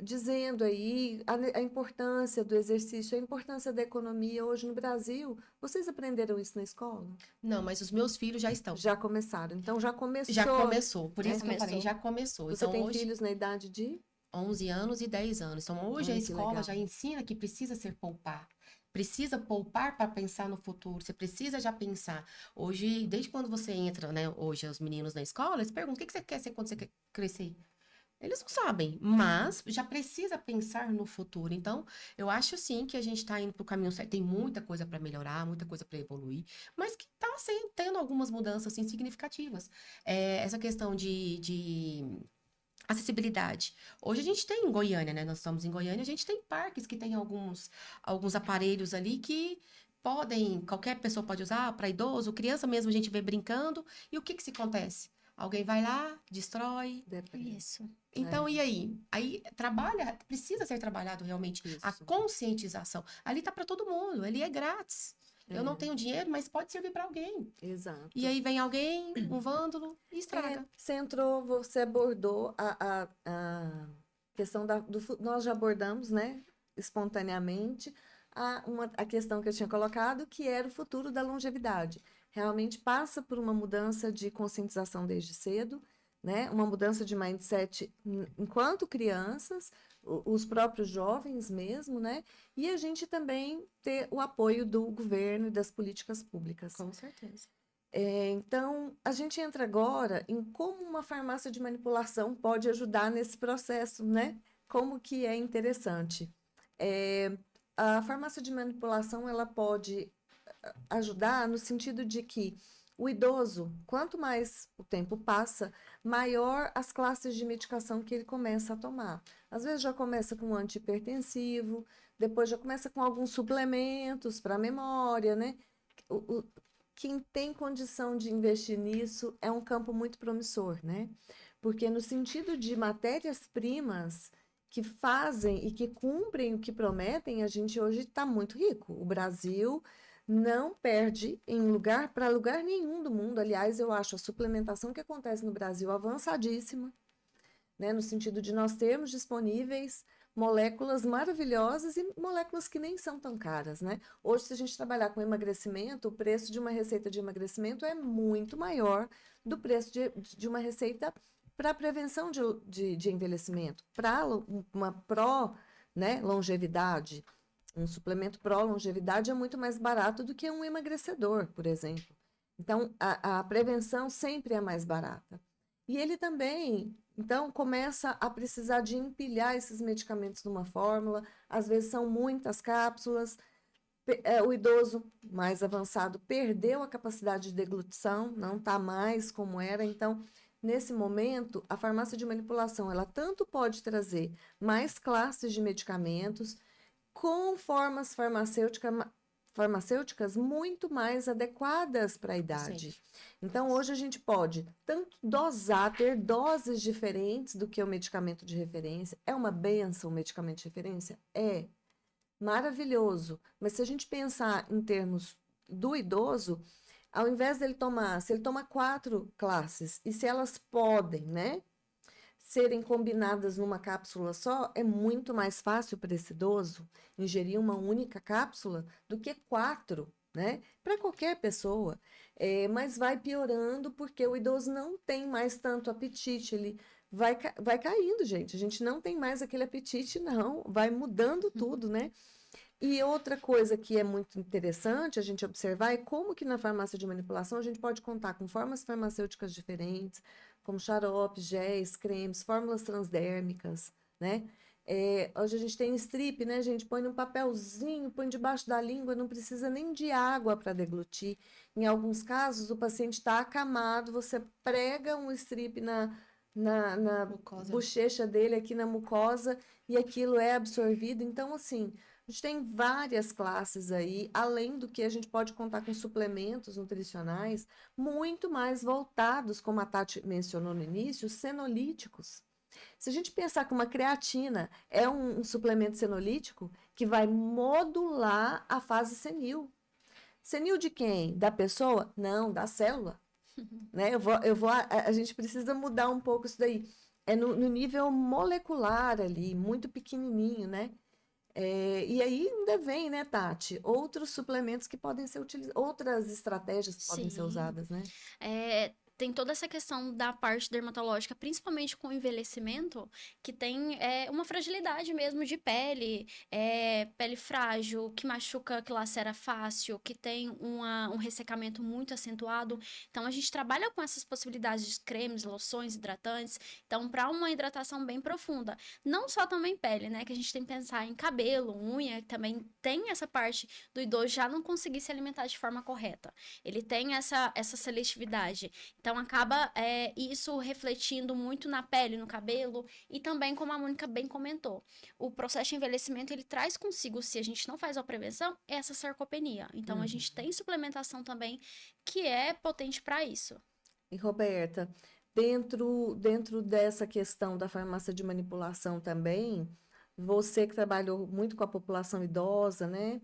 S1: Dizendo aí a importância do exercício, a importância da economia hoje no Brasil. Vocês aprenderam isso na escola?
S3: Não, mas os meus filhos já estão.
S1: Já começaram. Então já começou.
S3: Já começou. Por isso que eu
S2: Começou.
S3: falei, já começou.
S1: Você
S3: Então,
S1: tem
S3: hoje,
S1: filhos na idade de
S3: 11 anos e 10 anos. Então, hoje a
S1: que
S3: escola
S1: legal.
S3: já ensina que precisa ser poupar. Precisa poupar para pensar no futuro. Você precisa já pensar. Hoje, desde quando você entra, né? Hoje, os meninos na escola, eles perguntam: o que você quer ser quando você quer crescer? Eles não sabem, mas já precisa pensar no futuro. Então, eu acho sim que a gente está indo para o caminho certo. Tem muita coisa para melhorar, muita coisa para evoluir, mas que está tendo algumas mudanças assim, significativas. Essa questão de acessibilidade. Hoje a gente tem em Goiânia, né? Nós estamos em Goiânia, a gente tem parques que tem alguns aparelhos ali que qualquer pessoa pode usar, para idoso, criança mesmo, a gente vê brincando. E o que que se acontece? Alguém vai lá, destrói.
S2: Isso.
S3: Então, e aí? Aí precisa ser trabalhado realmente a
S1: Isso.
S3: conscientização. Ali tá para todo mundo, ali é grátis. Eu não tenho dinheiro, mas pode servir para alguém.
S1: Exato.
S3: E aí vem alguém, um vândalo, e estraga.
S1: Você abordou a questão nós já abordamos, né, espontaneamente, a questão que eu tinha colocado, que era o futuro da longevidade. Realmente passa por uma mudança de conscientização desde cedo, né, uma mudança de mindset enquanto crianças, os próprios jovens mesmo, né, e a gente também ter o apoio do governo e das políticas públicas.
S3: Com certeza.
S1: Então, a gente entra agora em como uma farmácia de manipulação pode ajudar nesse processo, né? Como que é interessante. A farmácia de manipulação, ela pode ajudar no sentido de que o idoso, quanto mais o tempo passa, maior as classes de medicação que ele começa a tomar. Às vezes já começa com antihipertensivo, depois já começa com alguns suplementos para a memória, né? Quem tem condição de investir nisso é um campo muito promissor, né? Porque no sentido de matérias-primas que fazem e que cumprem o que prometem, a gente hoje está muito rico. O Brasil não perde para lugar nenhum do mundo. Aliás, eu acho a suplementação que acontece no Brasil avançadíssima, né? No sentido de nós termos disponíveis moléculas maravilhosas e moléculas que nem são tão caras, né? Hoje, se a gente trabalhar com emagrecimento, o preço de uma receita de emagrecimento é muito maior do preço de uma receita para prevenção de envelhecimento, para uma né, longevidade. Um suplemento pró-longevidade é muito mais barato do que um emagrecedor, por exemplo. Então, a prevenção sempre é mais barata. E ele também, então, começa a precisar de empilhar esses medicamentos numa fórmula. Às vezes são muitas cápsulas. O idoso mais avançado perdeu a capacidade de deglutição, não está mais como era. Então, nesse momento, a farmácia de manipulação, ela tanto pode trazer mais classes de medicamentos com formas farmacêuticas muito mais adequadas para a idade.
S3: Sim.
S1: Então, hoje a gente pode tanto ter doses diferentes do que o medicamento de referência. É uma benção o medicamento de referência? É maravilhoso. Mas se a gente pensar em termos do idoso, ao invés dele se ele toma 4 classes, e se elas podem, né, serem combinadas numa cápsula só, é muito mais fácil para esse idoso ingerir uma única cápsula do que 4, né? Para qualquer pessoa. Mas vai piorando porque o idoso não tem mais tanto apetite, ele vai caindo, gente. A gente não tem mais aquele apetite, não. Vai mudando tudo, né? E outra coisa que é muito interessante a gente observar é como que na farmácia de manipulação a gente pode contar com formas farmacêuticas diferentes, como xaropes, géis, cremes, fórmulas transdérmicas, né? Hoje a gente tem strip, né, gente? Põe num papelzinho, põe debaixo da língua, não precisa nem de água para deglutir. Em alguns casos, o paciente está acamado, você prega um strip na
S3: Mucosa.
S1: bochecha dele, aqui na mucosa, e aquilo é absorvido. Então, assim, a gente tem várias classes aí, além do que a gente pode contar com suplementos nutricionais muito mais voltados, como a Tati mencionou no início, senolíticos. Se a gente pensar que uma creatina é um suplemento senolítico que vai modular a fase senil. Senil de quem? Da pessoa? Não, da célula. Né? A gente precisa mudar um pouco isso daí. É no nível molecular ali, muito pequenininho, né? E aí ainda vem, né, Tati, outros suplementos que podem ser utilizados, outras estratégias que podem ser
S2: Sim.
S1: usadas, né?
S2: Tem toda essa questão da parte dermatológica, principalmente com o envelhecimento, que tem uma fragilidade mesmo de pele, pele frágil, que machuca, que lacera fácil, que tem um ressecamento muito acentuado. Então, a gente trabalha com essas possibilidades de cremes, loções, hidratantes. Então, para uma hidratação bem profunda. Não só também pele, né? Que a gente tem que pensar em cabelo, unha, que também tem essa parte do idoso já não conseguir se alimentar de forma correta. Ele tem essa seletividade. Então, acaba isso refletindo muito na pele, no cabelo, e também, como a Mônica bem comentou, o processo de envelhecimento, ele traz consigo, se a gente não faz a prevenção, essa sarcopenia. Então, a gente tem suplementação também que é potente para isso.
S1: E, Roberta, dentro dessa questão da farmácia de manipulação também, você que trabalhou muito com a população idosa, né?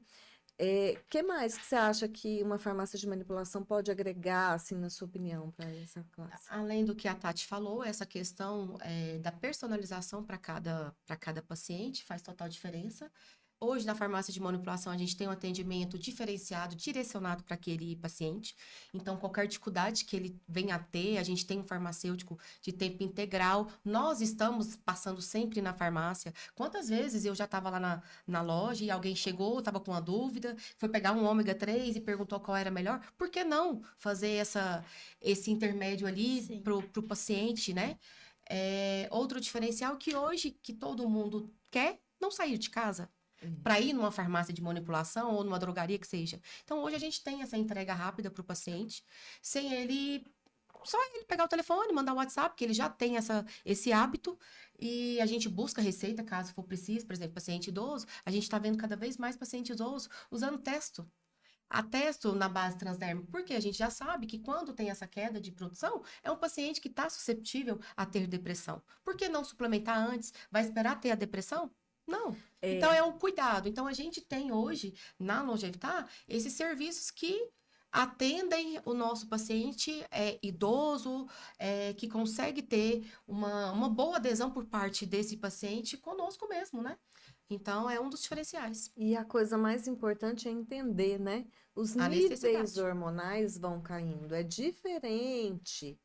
S1: Que mais que você acha que uma farmácia de manipulação pode agregar, assim, na sua opinião, para essa classe?
S3: Além do que a Tati falou, essa questão da personalização para cada paciente faz total diferença. Hoje, na farmácia de manipulação, a gente tem um atendimento diferenciado, direcionado para aquele paciente. Então, qualquer dificuldade que ele venha a ter, a gente tem um farmacêutico de tempo integral. Nós estamos passando sempre na farmácia. Quantas vezes eu já estava lá na loja e alguém chegou, estava com uma dúvida, foi pegar um ômega 3 e perguntou qual era melhor? Por que não fazer esse intermédio ali para o paciente, né? Outro diferencial que hoje, que todo mundo quer, não sair de casa para ir numa farmácia de manipulação ou numa drogaria que seja. Então, hoje a gente tem essa entrega rápida para o paciente, sem só ele pegar o telefone, mandar o WhatsApp, que ele já tem esse hábito, e a gente busca receita, caso for preciso, por exemplo, paciente idoso, a gente está vendo cada vez mais paciente idoso usando testo. A testo na base transdérmica, porque a gente já sabe que quando tem essa queda de produção, é um paciente que está susceptível a ter depressão. Por que não suplementar antes? Vai esperar ter a depressão? Não. Então, é um cuidado. Então, a gente tem hoje, na Longevitar, esses serviços que atendem o nosso paciente idoso, que consegue ter uma boa adesão por parte desse paciente conosco mesmo, né? Então, é um dos diferenciais.
S1: E a coisa mais importante é entender, né? Os níveis hormonais vão caindo. É diferente.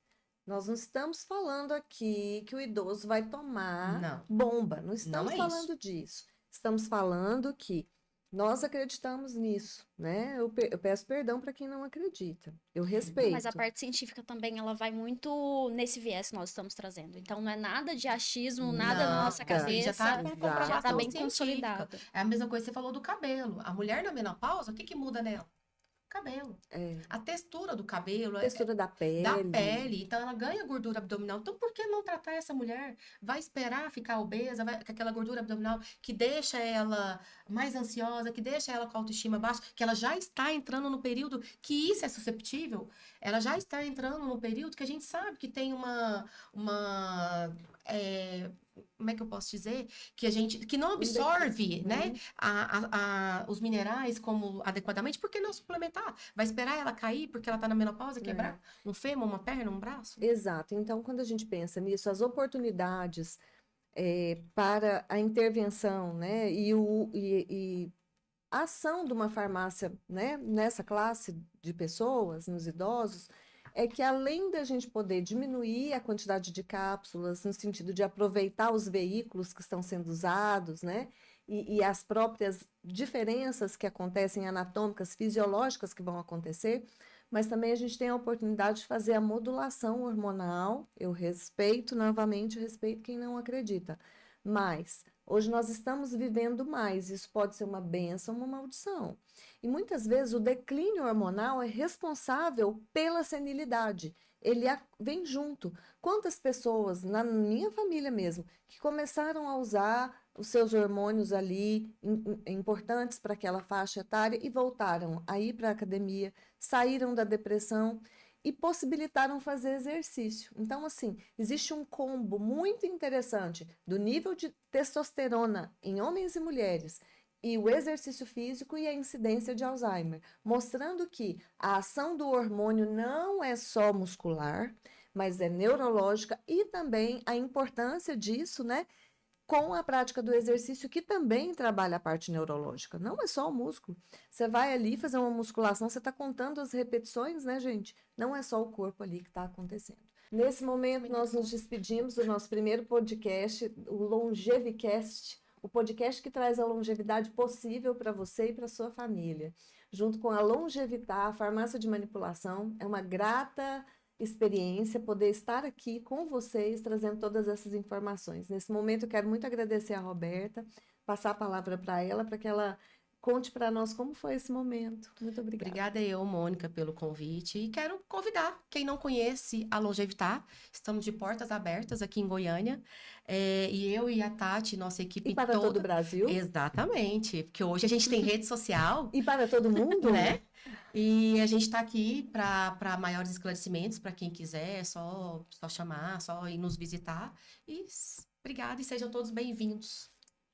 S1: Nós não estamos falando aqui que o idoso vai tomar bomba. Não estamos falando disso. Estamos falando que nós acreditamos nisso, né? Eu peço perdão para quem não acredita. Eu respeito.
S2: Mas a parte científica também, ela vai muito nesse viés que nós estamos trazendo. Então, não é nada de achismo, nada na nossa cabeça.
S3: Já está com comprovação
S2: já tá bem
S3: científica.
S2: consolidado.
S3: É a mesma coisa que você falou do cabelo. A mulher na menopausa, o que muda nela? Cabelo. A textura do cabelo.
S1: A textura da pele.
S3: Da pele. Então, ela ganha gordura abdominal. Então, por que não tratar essa mulher? Vai esperar ficar obesa, com aquela gordura abdominal que deixa ela mais ansiosa, que deixa ela com a autoestima baixa, que ela já está entrando no período que isso é susceptível. Ela já está entrando no período que a gente sabe que tem como é que eu posso dizer? Que não absorve, né, os minerais como adequadamente, por que não suplementar? Vai esperar ela cair porque ela está na menopausa, quebrar um fêmur, uma perna, um braço?
S1: Exato. Então, quando a gente pensa nisso, as oportunidades para a intervenção, né, e a ação de uma farmácia, né, nessa classe de pessoas, nos idosos, é que além da gente poder diminuir a quantidade de cápsulas, no sentido de aproveitar os veículos que estão sendo usados, né? E as próprias diferenças que acontecem anatômicas, fisiológicas que vão acontecer, mas também a gente tem a oportunidade de fazer a modulação hormonal. Eu respeito, novamente, respeito quem não acredita. Mas hoje nós estamos vivendo mais, isso pode ser uma bênção ou uma maldição. E muitas vezes o declínio hormonal é responsável pela senilidade. Ele vem junto. Quantas pessoas, na minha família mesmo, que começaram a usar os seus hormônios ali importantes para aquela faixa etária e voltaram a ir para a academia, saíram da depressão e possibilitaram fazer exercício. Então, assim, existe um combo muito interessante do nível de testosterona em homens e mulheres e o exercício físico e a incidência de Alzheimer, mostrando que a ação do hormônio não é só muscular, mas é neurológica e também a importância disso, né, com a prática do exercício, que também trabalha a parte neurológica. Não é só o músculo. Você vai ali fazer uma musculação, você está contando as repetições, né, gente? Não é só o corpo ali que está acontecendo. Nesse momento, nós nos despedimos do nosso primeiro podcast, o Longevicast, o podcast que traz a longevidade possível para você e para sua família. Junto com a Longevitar, a farmácia de manipulação, é uma grata experiência poder estar aqui com vocês, trazendo todas essas informações. Nesse momento, eu quero muito agradecer a Roberta, passar a palavra para ela, para que ela conte para nós como foi esse momento. Muito obrigada.
S3: Obrigada eu, Mônica, pelo convite. E quero convidar quem não conhece a Longevitar. Estamos de portas abertas aqui em Goiânia. E eu e a Tati, nossa equipe
S1: E para
S3: toda...
S1: todo o Brasil?
S3: Exatamente, porque hoje a gente tem rede social.
S1: E para todo mundo?
S3: Né? E a gente está aqui para maiores esclarecimentos, para quem quiser, é só chamar, só ir nos visitar. E obrigada e sejam todos bem-vindos.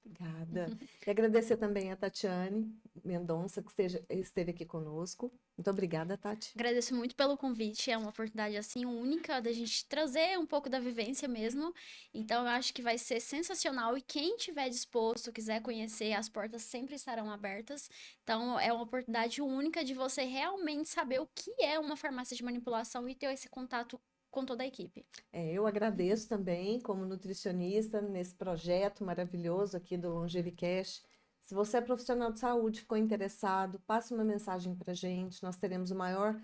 S1: Obrigada. E agradecer também a Tatiane Mendonça, que esteve aqui conosco. Muito obrigada, Tati.
S2: Agradeço muito pelo convite, é uma oportunidade assim única da gente trazer um pouco da vivência mesmo. Então eu acho que vai ser sensacional e quem tiver disposto, quiser conhecer, as portas sempre estarão abertas. Então é uma oportunidade única de você realmente saber o que é uma farmácia de manipulação e ter esse contato com toda a equipe.
S1: Eu agradeço também, como nutricionista, nesse projeto maravilhoso aqui do Longevicast. Se você é profissional de saúde, ficou interessado, passe uma mensagem para a gente. Nós teremos o maior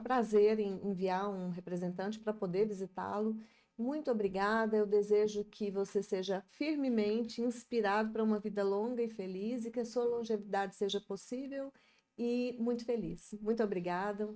S1: prazer em enviar um representante para poder visitá-lo. Muito obrigada. Eu desejo que você seja firmemente inspirado para uma vida longa e feliz e que a sua longevidade seja possível e muito feliz. Muito obrigada.